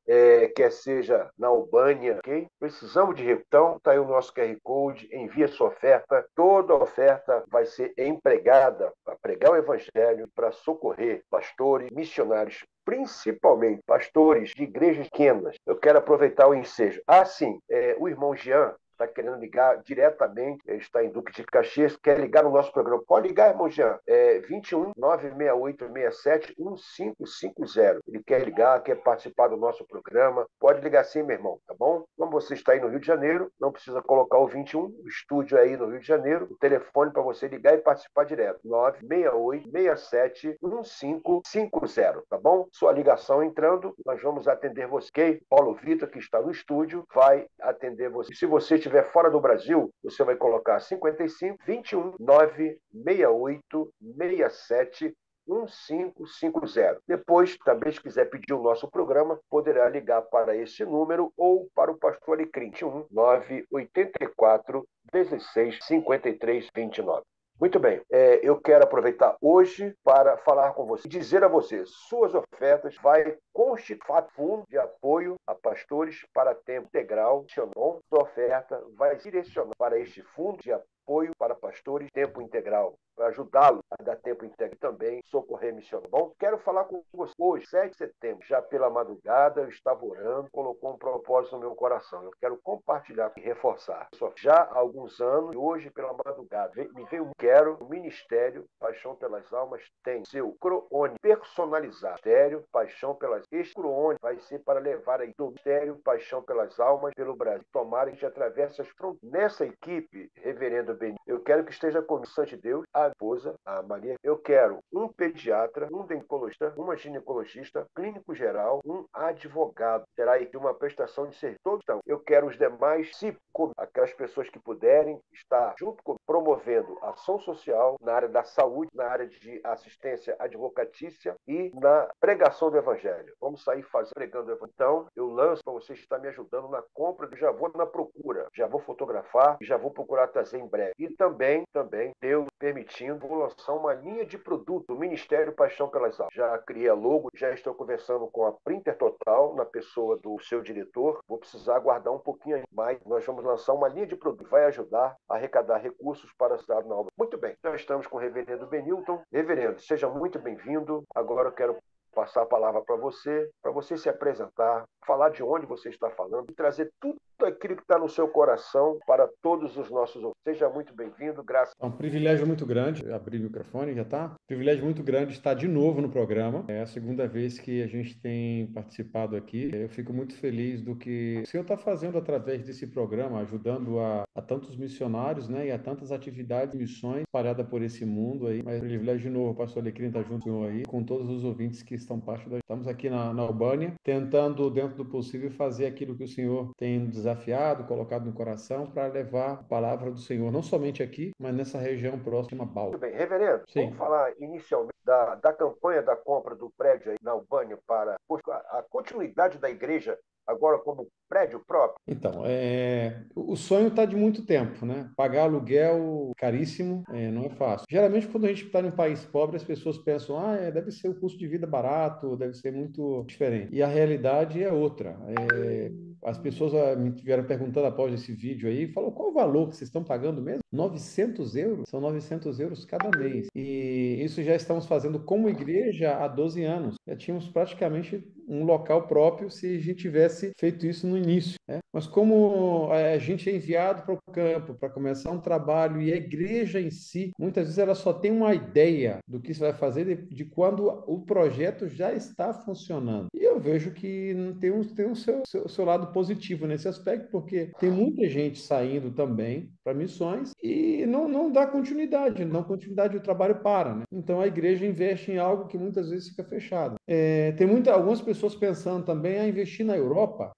na Albânia, ok? Precisamos de recursos. Então, está aí o nosso QR Code, envia sua oferta. Toda a oferta vai ser empregada para pregar o Evangelho, para socorrer pastores, missionários, principalmente pastores de igrejas pequenas. Eu quero aproveitar o ensejo. Sim, o irmão Jean está querendo ligar diretamente, ele está em Duque de Caxias, quer ligar no nosso programa. Pode ligar, irmão Jean, 21 968 67 1550. Ele quer ligar, quer participar do nosso programa. Pode ligar sim, meu irmão, tá bom? Como você está aí no Rio de Janeiro, não precisa colocar o 21, o estúdio é aí no Rio de Janeiro, o telefone para você ligar e participar direto, 968 67 1550, tá bom? Sua ligação entrando, nós vamos atender você. Okay? Paulo Vitor, que está no estúdio, vai atender você. Se você estiver fora do Brasil, você vai colocar 55 21 968 67 1550. Depois, também, se quiser pedir o nosso programa, poderá ligar para esse número ou para o Pastor Alecrim, 21 984 16 53 29. Muito bem, eu quero aproveitar hoje para falar com você e dizer a você, suas ofertas vai constituir fundo de apoio a pastores para tempo integral. Sua oferta vai direcionar para este fundo de apoio para pastores tempo integral, para ajudá-lo a dar tempo integral e também socorrer missionários. Bom, quero falar com você hoje, 7 de setembro, já pela madrugada, eu estava orando, colocou um propósito no meu coração. Eu quero compartilhar e reforçar. Já há alguns anos, e hoje pela madrugada, me veio o Ministério Paixão pelas Almas tem seu croone personalizado. Ministério Paixão pelas Almas. Este croone vai ser para levar aí do Ministério Paixão pelas Almas pelo Brasil. Tomara que a gente atravesse as fronteiras. Nessa equipe, reverendo Benito, eu quero que esteja comigo, Santo Deus, a esposa, a Maria. Eu quero um pediatra, um ginecologista, uma ginecologista, clínico geral, um advogado. Terá aí uma prestação de serviço. Então, eu quero os demais, aquelas pessoas que puderem estar junto comigo, promovendo ação social na área da saúde, na área de assistência advocatícia e na pregação do Evangelho. Vamos sair pregando o Evangelho. Então, eu lanço para você estar me ajudando na compra, já vou na procura, já vou fotografar e já vou procurar trazer em breve. E também, Deus permitindo, vou lançar uma linha de produto do Ministério Paixão pelas Almas. Já criei a logo, já estou conversando com a Printer Total, na pessoa do seu diretor. Vou precisar aguardar um pouquinho mais. Nós vamos lançar uma linha de produto que vai ajudar a arrecadar recursos para a cidade na obra. Muito bem, já estamos com o reverendo Benilton. Reverendo, seja muito bem-vindo. Agora eu quero passar a palavra para você se apresentar, falar de onde você está falando e trazer tudo aquilo que está no seu coração para todos os nossos ouvintes. Seja muito bem-vindo, graças. É um privilégio muito grande, abrir o microfone, já está? Privilégio muito grande estar de novo no programa. É a segunda vez que a gente tem participado aqui. Eu fico muito feliz do que o Senhor está fazendo através desse programa, ajudando a tantos missionários, né, e a tantas atividades e missões espalhadas por esse mundo aí. Mas privilégio de novo, o pastor Alecrim está junto com aí, com todos os ouvintes que estão parte da... Estamos aqui na Albânia, tentando, dentro do possível, fazer aquilo que o Senhor tem desafiado, colocado no coração, para levar a palavra do Senhor, não somente aqui, mas nessa região próxima a Balta. Muito bem, reverendo, vamos falar inicialmente da campanha da compra do prédio aí na Albânia para a continuidade da igreja agora como prédio próprio? Então, o sonho está de muito tempo, né? Pagar aluguel caríssimo não é fácil. Geralmente, quando a gente está em um país pobre, as pessoas pensam, deve ser o custo de vida barato, deve ser muito diferente. E a realidade é outra. As pessoas me vieram perguntando após esse vídeo aí, falou, qual o valor que vocês estão pagando mesmo? 900 euros? São 900 euros cada mês. E isso já estamos fazendo como igreja há 12 anos. Já tínhamos praticamente um local próprio se a gente tivesse feito isso no início, né? Mas como a gente é enviado para o campo para começar um trabalho e a igreja em si, muitas vezes ela só tem uma ideia do que você vai fazer de quando o projeto já está funcionando. E eu vejo que tem o seu lado positivo nesse aspecto, porque tem muita gente saindo também para missões e não dá continuidade, o trabalho para, né? Então a igreja investe em algo que muitas vezes fica fechado. Tem algumas pessoas pensando também a investir na Europa.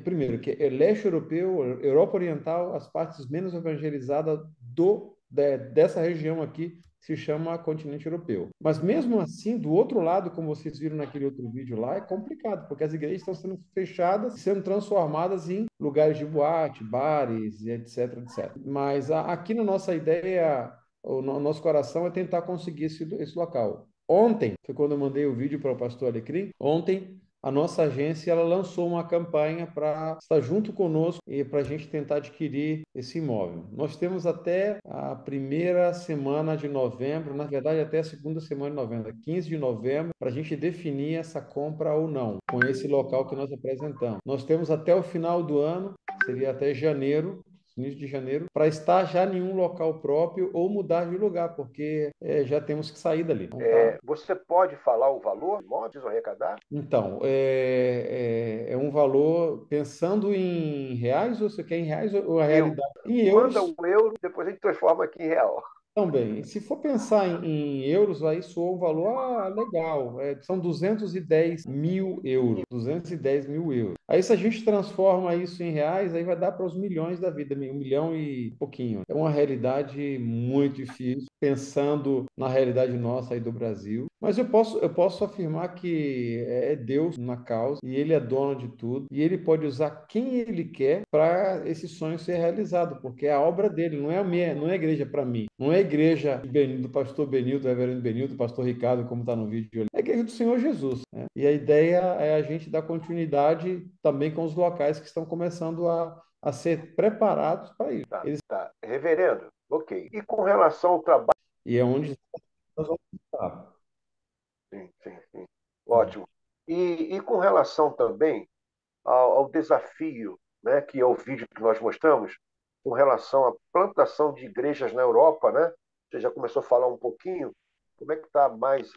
Primeiro, que é leste europeu, Europa Oriental, as partes menos evangelizadas do dessa região aqui, se chama continente europeu. Mas mesmo assim, do outro lado, como vocês viram naquele outro vídeo lá, é complicado, porque as igrejas estão sendo fechadas, sendo transformadas em lugares de boate, bares, e etc, etc. Mas aqui na nossa ideia, o nosso coração é tentar conseguir esse local. Ontem, foi quando eu mandei o vídeo para o pastor Alecrim, ontem a nossa agência ela lançou uma campanha para estar junto conosco e para a gente tentar adquirir esse imóvel. Nós temos até a primeira semana de novembro, na verdade até a segunda semana de novembro, 15 de novembro, para a gente definir essa compra ou não, com esse local que nós apresentamos. Nós temos até o final do ano, seria até janeiro, início de janeiro, para estar já em um local próprio ou mudar de lugar, porque já temos que sair dali. Então, Você pode falar o valor do imóvel, ou arrecadar? Então, é um valor, pensando em reais, ou você quer em reais ou a realidade? Em euros. Manda um euro, depois a gente transforma aqui em real. Também. Se for pensar em euros, aí soa um valor legal. São 210 mil euros. 210 mil euros. Aí se a gente transforma isso em reais, aí vai dar para os milhões da vida, 1 milhão e pouquinho. É uma realidade muito difícil, pensando na realidade nossa aí do Brasil. Mas eu posso afirmar que é Deus na causa e Ele é dono de tudo e Ele pode usar quem Ele quer para esse sonho ser realizado, porque é a obra dele, não é a minha, não é a igreja para mim, não é a igreja do pastor Benilton, do reverendo Benilton, do pastor Ricardo, como está no vídeo ali, é a igreja do Senhor Jesus, né? E a ideia é a gente dar continuidade também com os locais que estão começando a ser preparados para isso. Tá. Reverendo, ok. E com relação ao trabalho... E é onde nós vamos estar. Sim. Ótimo. E com relação também ao desafio, né, que é o vídeo que nós mostramos, com relação à plantação de igrejas na Europa, né? Você já começou a falar um pouquinho. Como é que está mais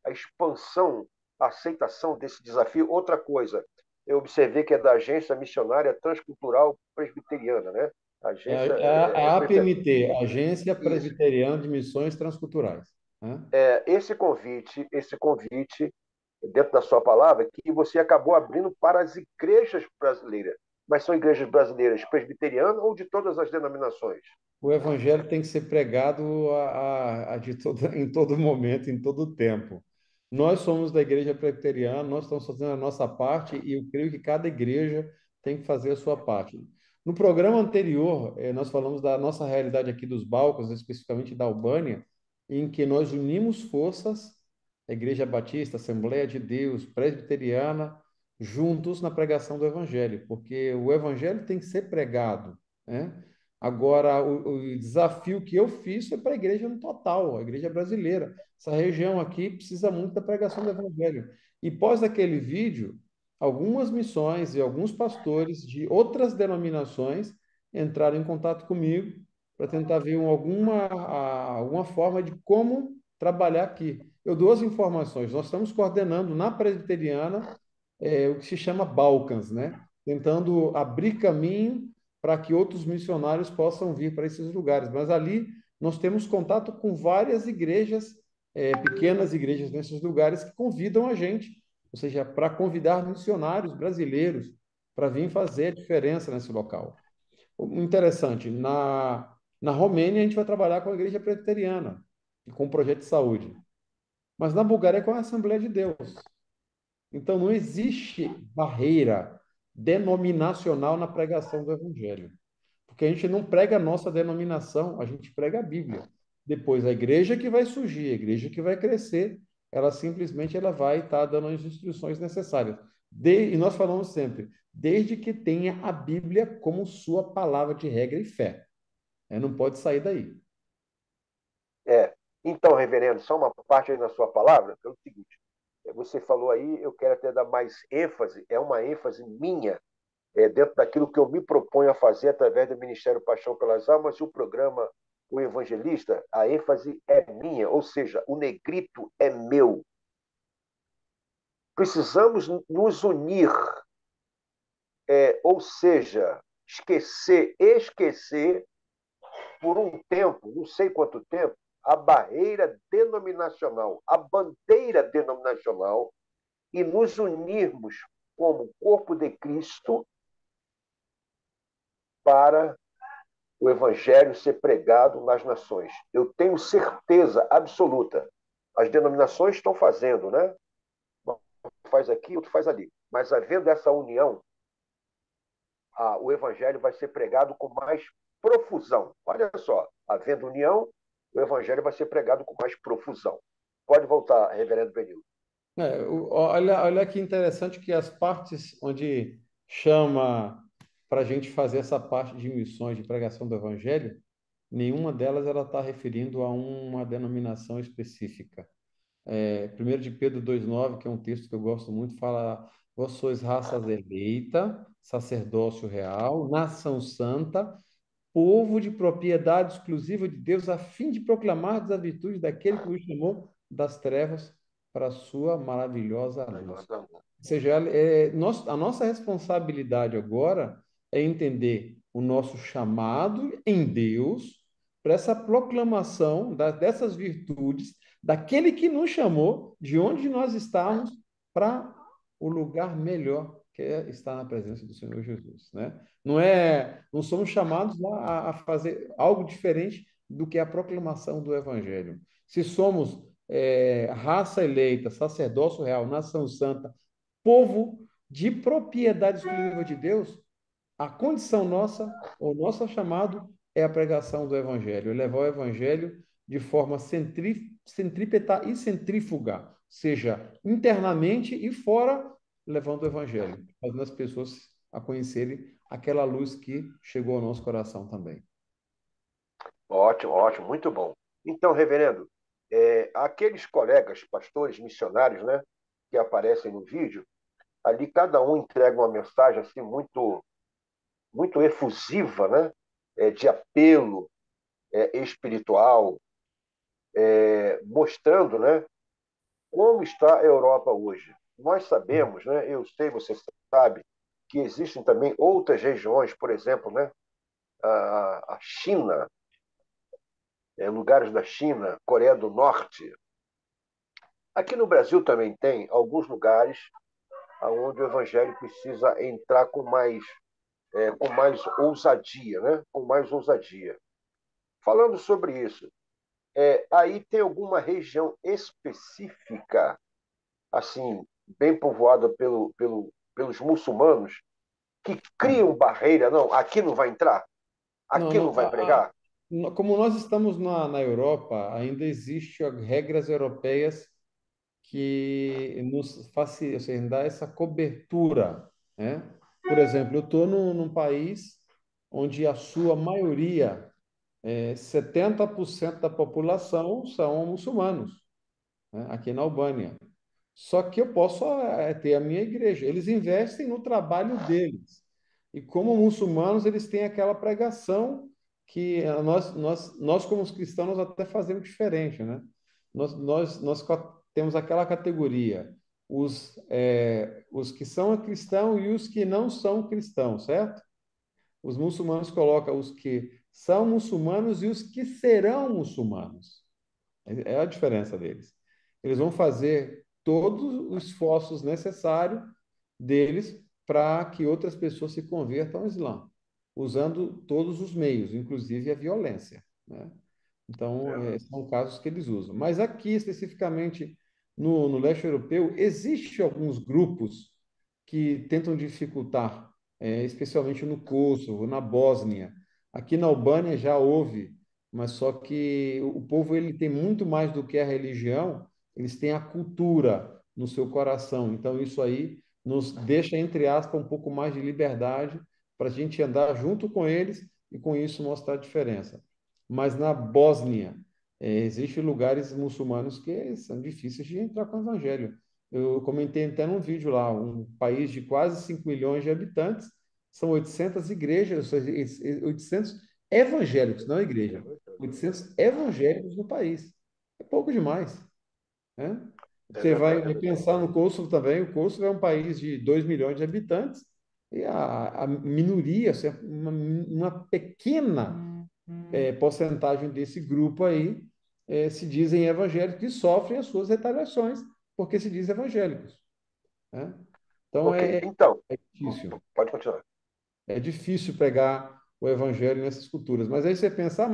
a expansão, a aceitação desse desafio? Outra coisa, eu observei que é da Agência Missionária Transcultural Presbiteriana, né? A APMT, Agência Presbiteriana de Missões Transculturais. Né? Esse convite, dentro da sua palavra, que você acabou abrindo para as igrejas brasileiras. Mas são igrejas brasileiras presbiterianas ou de todas as denominações? O evangelho tem que ser pregado em todo momento, em todo tempo. Nós somos da igreja presbiteriana, nós estamos fazendo a nossa parte e eu creio que cada igreja tem que fazer a sua parte. No programa anterior, nós falamos da nossa realidade aqui dos Balcãs, especificamente da Albânia, em que nós unimos forças, a Igreja Batista, Assembleia de Deus, Presbiteriana, juntos na pregação do Evangelho, porque o Evangelho tem que ser pregado, né? Agora, o desafio que eu fiz foi para a igreja no total, a igreja brasileira. Essa região aqui precisa muito da pregação do Evangelho. E pós aquele vídeo, algumas missões e alguns pastores de outras denominações entraram em contato comigo para tentar ver alguma forma de como trabalhar aqui. Eu dou as informações. Nós estamos coordenando na presbiteriana o que se chama Balcãs, né? Tentando abrir caminho para que outros missionários possam vir para esses lugares. Mas ali nós temos contato com várias igrejas, pequenas igrejas nesses lugares que convidam a gente, ou seja, para convidar missionários brasileiros para vir fazer a diferença nesse local. Interessante, na Romênia a gente vai trabalhar com a igreja presbiteriana, com o projeto de saúde. Mas na Bulgária é com a Assembleia de Deus. Então não existe barreira denominacional na pregação do Evangelho. Porque a gente não prega a nossa denominação, a gente prega a Bíblia. Depois a igreja que vai surgir, a igreja que vai crescer, ela simplesmente vai estar dando as instruções necessárias. E nós falamos sempre, desde que tenha a Bíblia como sua palavra de regra e fé. Não pode sair daí. Então, reverendo, só uma parte aí na sua palavra, é o seguinte, você falou aí, eu quero até dar mais ênfase, é uma ênfase minha, dentro daquilo que eu me proponho a fazer através do Ministério Paixão pelas Almas e o programa O Evangelista, a ênfase é minha, ou seja, o negrito é meu. Precisamos nos unir, ou seja, esquecer por um tempo, não sei quanto tempo, a barreira denominacional, a bandeira denominacional e nos unirmos como corpo de Cristo para o evangelho ser pregado nas nações. Eu tenho certeza absoluta. As denominações estão fazendo, né? Um faz aqui, outro faz ali. Mas havendo essa união, o evangelho vai ser pregado com mais profusão. Olha só, havendo união, o evangelho vai ser pregado com mais profusão. Pode voltar, reverendo Benil. Olha que interessante que as partes onde chama para a gente fazer essa parte de missões de pregação do evangelho, nenhuma delas ela está referindo a uma denominação específica. 1 de Pedro 2,9, que é um texto que eu gosto muito, fala: vós sois raça eleita, sacerdócio real, nação santa, povo de propriedade exclusiva de Deus, a fim de proclamar as virtudes daquele que vos chamou das trevas para a sua maravilhosa luz. Ou seja, a nossa responsabilidade agora é entender o nosso chamado em Deus para essa proclamação dessas virtudes, daquele que nos chamou, de onde nós estamos, para o lugar melhor, que é estar na presença do Senhor Jesus, né? Não somos chamados a fazer algo diferente do que a proclamação do Evangelho. Se somos raça eleita, sacerdócio real, nação santa, povo de propriedade exclusiva de Deus, a condição nossa, o nosso chamado é a pregação do Evangelho, levar o Evangelho de forma centrípeta e centrífuga, seja internamente e fora, levando o Evangelho, fazendo as pessoas a conhecerem aquela luz que chegou ao nosso coração também. Ótimo, ótimo, muito bom. Então, reverendo, aqueles colegas, pastores, missionários, né, que aparecem no vídeo, ali cada um entrega uma mensagem assim muito, muito efusiva, né, de apelo espiritual, mostrando, né, como está a Europa hoje. Nós sabemos, né, eu sei, você sabe, que existem também outras regiões, por exemplo, né, a China, lugares da China, Coreia do Norte. Aqui no Brasil também tem alguns lugares onde o evangelho precisa entrar com mais ousadia, né? Com mais ousadia. Falando sobre isso, aí tem alguma região específica, assim, bem povoada pelos muçulmanos, que criam barreira? Não, aqui não vai entrar? Aqui não vai pregar? Como nós estamos na Europa, ainda existem regras europeias que nos facilitam, ou seja, dá essa cobertura, né? Por exemplo, eu estou num país onde a sua maioria, 70% da população são muçulmanos, né? Aqui na Albânia. Só que eu posso ter a minha igreja. Eles investem no trabalho deles. E como muçulmanos, eles têm aquela pregação que nós como os cristãos, até fazemos diferente, né? Nós temos aquela categoria, os que são cristãos e os que não são cristãos, certo? Os muçulmanos colocam os que são muçulmanos e os que serão muçulmanos. É a diferença deles. Eles vão fazer todos os esforços necessários deles para que outras pessoas se convertam ao Islã, usando todos os meios, inclusive a violência, né? Então, são casos que eles usam. Mas aqui, especificamente no leste europeu, existem alguns grupos que tentam dificultar, especialmente no Kosovo, na Bósnia. Aqui na Albânia já houve, mas só que o povo ele tem muito mais do que a religião, eles têm a cultura no seu coração. Então, isso aí nos deixa, entre aspas, um pouco mais de liberdade para a gente andar junto com eles e, com isso, mostrar a diferença. Mas na Bósnia, existem lugares muçulmanos que são difíceis de entrar com o evangelho. Eu comentei até num vídeo lá, um país de quase 5 milhões de habitantes, são 800 igrejas, 800 evangélicos, não igreja, 800 evangélicos no país. É pouco demais, né? Você vai pensar no Kosovo também, o Kosovo é um país de 2 milhões de habitantes, e a minoria, uma pequena porcentagem desse grupo aí se dizem evangélicos e sofrem as suas retaliações porque se dizem evangélicos, né? Então, okay. Então, é difícil. Pode continuar. É difícil pregar o evangelho nessas culturas. Mas aí você pensa,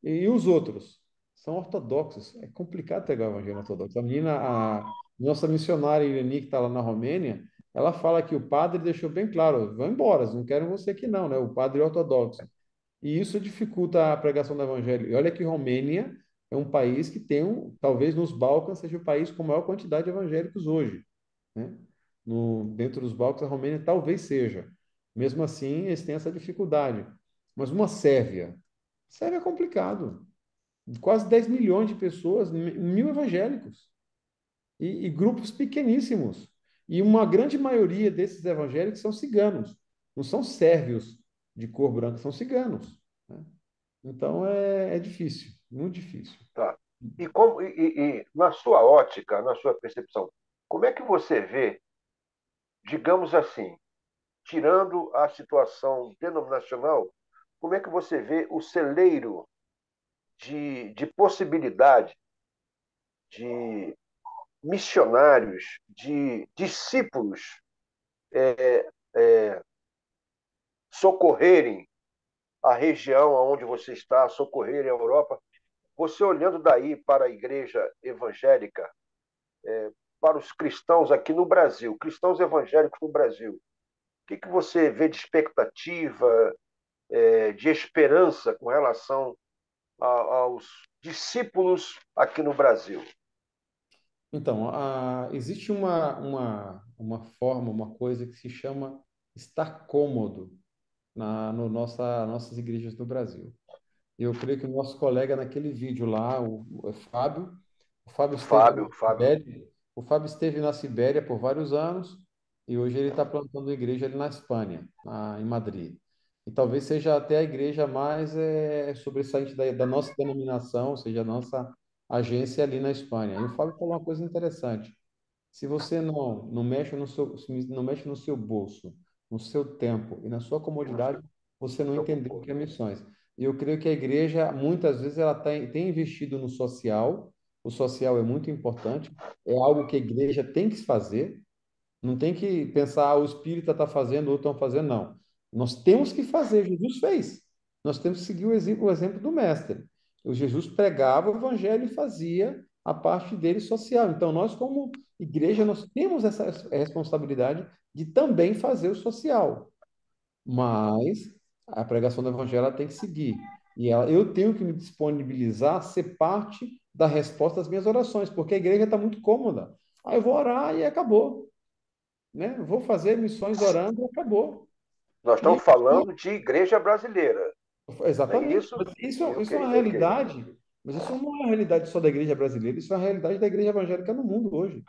e os outros? São ortodoxos. É complicado pegar o evangelho ortodoxo. A nossa missionária Irene, que está lá na Romênia, ela fala que o padre deixou bem claro, vão embora, não querem você aqui não, né? O padre é ortodoxo. E isso dificulta a pregação do evangelho. E olha que Romênia é um país que tem, talvez nos Balcãs, seja o país com maior quantidade de evangélicos hoje, né? Dentro dos Balcãs, a Romênia talvez seja. Mesmo assim, eles têm essa dificuldade. Mas uma Sérvia é complicado. Quase 10 milhões de pessoas, 1.000 evangélicos. E grupos pequeníssimos. E uma grande maioria desses evangélicos são ciganos. Não são sérvios de cor branca, são ciganos, né? Então é difícil, muito difícil. Tá. E na sua ótica, na sua percepção, como é que você vê, digamos assim, tirando a situação denominacional, como é que você vê o celeiro de possibilidade de missionários, de discípulos socorrerem a região onde você está, socorrerem a Europa? Você olhando daí para a igreja evangélica, para os cristãos aqui no Brasil, cristãos evangélicos no Brasil, o que você vê de expectativa, de esperança com relação aos discípulos aqui no Brasil? Então, existe uma forma, uma coisa que se chama estar cômodo nossas igrejas do Brasil. Eu creio que o nosso colega naquele vídeo lá, o Fábio, o Fábio esteve na Sibéria por vários anos e hoje ele está plantando igreja ali na Espanha, em Madrid. E talvez seja até a igreja mais sobressaente da nossa denominação, ou seja, a nossa agência ali na Espanha. E o Fábio falou uma coisa interessante. Se você não mexe não mexe no seu bolso, no seu tempo e na sua comodidade, você não entendeu o que é missões. E eu creio que a igreja, muitas vezes, ela tem investido no social. O social é muito importante. É algo que a igreja tem que fazer. Não tem que pensar, o espírita está fazendo, outros estão fazendo, não. Nós temos que fazer, Jesus fez. Nós temos que seguir o exemplo do mestre. O Jesus pregava o evangelho e fazia a parte dele social. Então, nós, como igreja, nós temos essa responsabilidade de também fazer o social. Mas a pregação do evangelho ela tem que seguir. E eu tenho que me disponibilizar a ser parte da resposta às minhas orações, porque a igreja está muito cômoda. Eu vou orar e acabou, né? Vou fazer missões orando e acabou. Nós estamos falando de igreja brasileira. Exatamente. Isso é uma realidade, mas isso não é uma realidade só da igreja brasileira, isso é uma realidade da igreja evangélica no mundo hoje.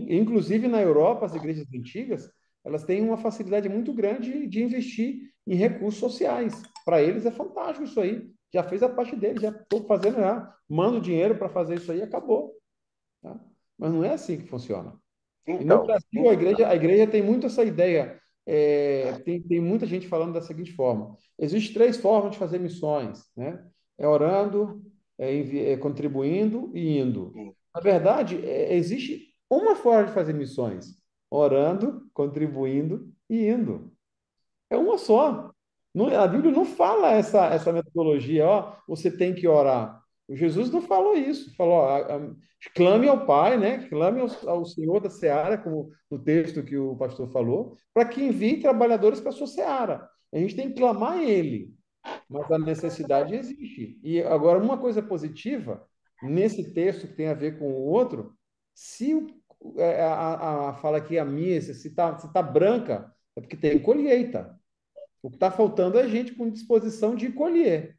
Inclusive na Europa, as igrejas antigas, elas têm uma facilidade muito grande de investir em recursos sociais. Para eles é fantástico isso aí. Já fez a parte deles, já estou fazendo, já mando dinheiro para fazer isso aí e acabou. Tá? Mas não é assim que funciona. E no Brasil, a igreja tem muito essa ideia. Tem muita gente falando da seguinte forma: existem 3 formas de fazer missões, né? Orando, contribuindo e indo. Na verdade, existe uma forma de fazer missões: orando, contribuindo e indo. É uma só. A Bíblia não fala essa metodologia, você tem que orar. O Jesus não falou isso. Falou, clame ao Pai, né? Clame ao Senhor da seara, como no texto que o pastor falou, para que envie trabalhadores para a sua seara. A gente tem que clamar a Ele, mas a necessidade existe. E agora, uma coisa positiva, nesse texto que tem a ver com o outro, se fala que a minha, se tá branca, é porque tem colheita. O que está faltando é gente com disposição de colher.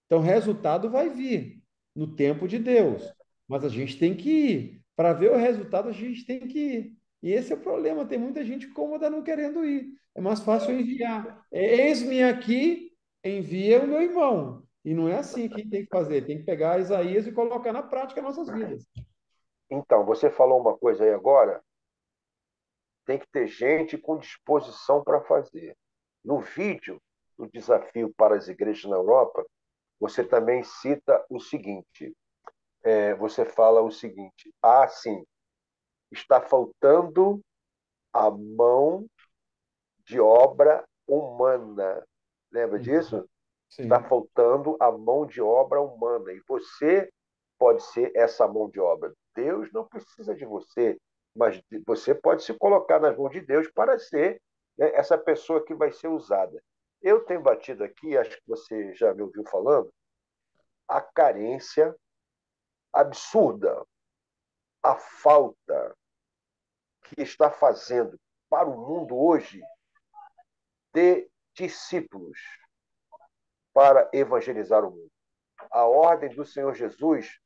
Então, o resultado vai vir no tempo de Deus. Mas a gente tem que ir. Para ver o resultado, a gente tem que ir. E esse é o problema. Tem muita gente cômoda não querendo ir. É mais fácil enviar. Eis-me aqui, envia o meu irmão. E não é assim que tem que fazer. Tem que pegar Isaías e colocar na prática nas nossas vidas. Então, você falou uma coisa aí agora. Tem que ter gente com disposição para fazer. No vídeo do desafio para as igrejas na Europa, você também cita o seguinte, você fala o seguinte, sim, está faltando a mão de obra humana. Lembra disso? Sim. Está faltando a mão de obra humana. E você pode ser essa mão de obra. Deus não precisa de você, mas você pode se colocar nas mãos de Deus para ser, né, essa pessoa que vai ser usada. Eu tenho batido aqui, acho que você já me ouviu falando, a carência absurda, a falta que está fazendo para o mundo hoje de discípulos para evangelizar o mundo. A ordem do Senhor Jesus,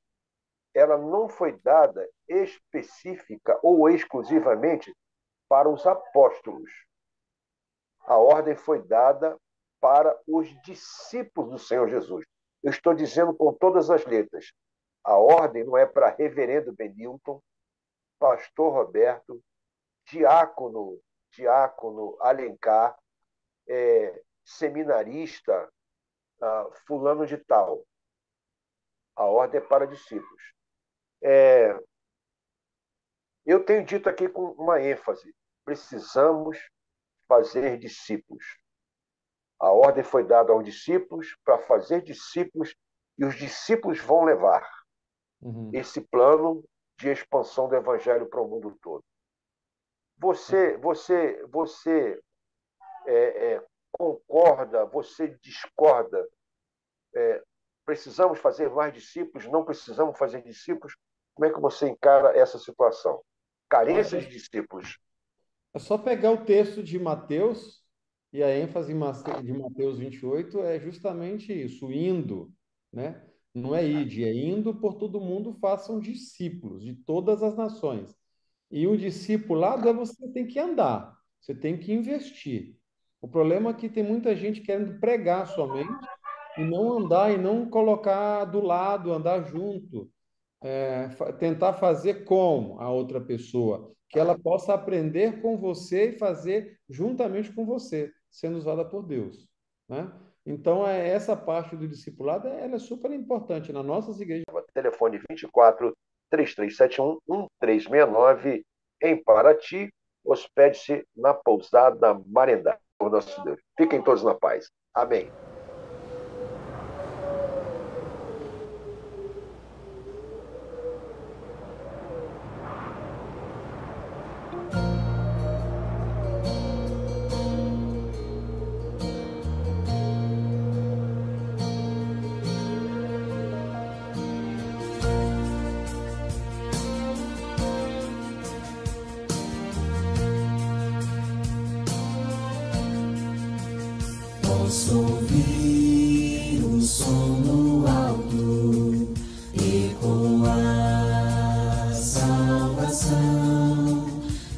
ela não foi dada específica ou exclusivamente para os apóstolos. A ordem foi dada para os discípulos do Senhor Jesus. Eu estou dizendo com todas as letras. A ordem não é para reverendo Benilton, pastor Roberto, diácono Alencar, seminarista, fulano de tal. A ordem é para discípulos. Eu tenho dito aqui com uma ênfase: precisamos fazer discípulos. A ordem foi dada aos discípulos para fazer discípulos, e os discípulos vão levar esse plano de expansão do evangelho para o mundo todo. Você concorda, você discorda? Precisamos fazer mais discípulos? Não precisamos fazer discípulos? Como é que você encara essa situação? Carência de discípulos. É só pegar o texto de Mateus, e a ênfase de Mateus 28 é justamente isso, indo, né? Não é ide, é indo por todo mundo, façam discípulos de todas as nações. E o discipulado é você tem que andar, você tem que investir. O problema é que tem muita gente querendo pregar somente e não andar, e não colocar do lado, andar junto. Tentar fazer com a outra pessoa, que ela possa aprender com você e fazer juntamente com você, sendo usada por Deus, né? Então, essa parte do discipulado, ela é super importante nas nossas igrejas. Telefone 24-3371-1369, em Paraty, hospede-se na pousada Marendá, por nosso Deus. Fiquem todos na paz. Amém. Posso ouvir o som no alto, ecoar a salvação.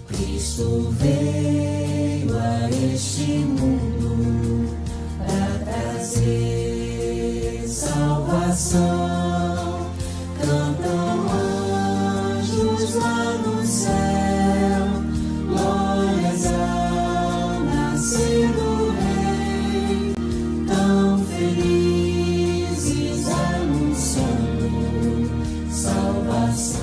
Cristo veio a este mundo para trazer salvação. Cantam anjos lá no céu, glórias ao nascer do felizes anunciando salvação.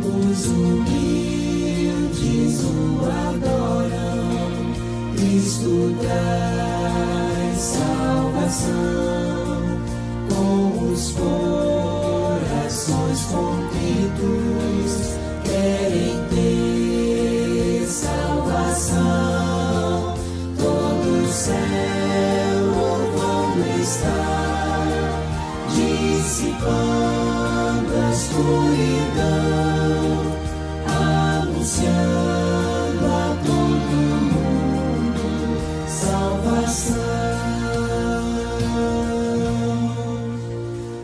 Os humildes o adoram, Cristo traz salvação. Com os corações contritos querem ter salvação. O céu louvando está, dissipando a escuridão, anunciando a todo mundo salvação.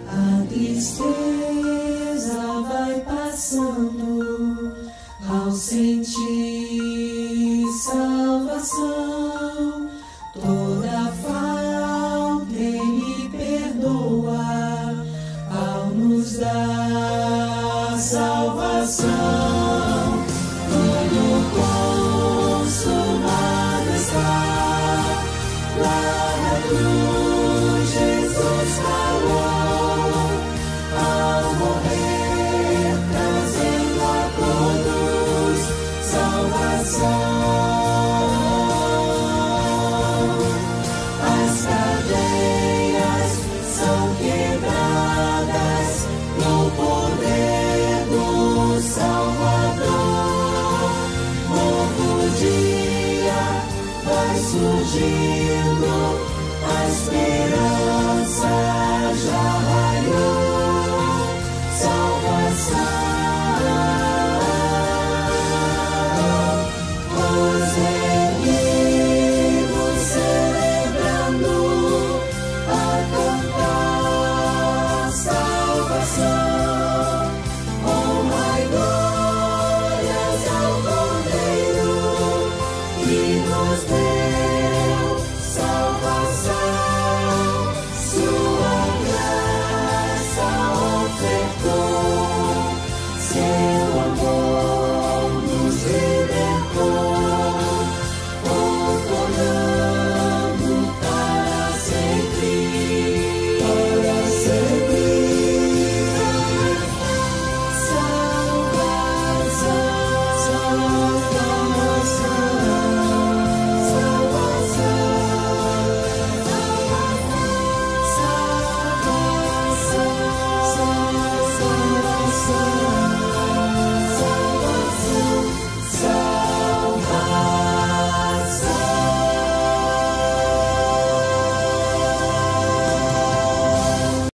A tristeza vai passando ao sentir salvação. Toda falta Ele perdoa ao nos dar salvação. Tudo consumado está, lá na cruz Jesus falou, ao morrer trazendo a todos salvação. surgindo, a esperança já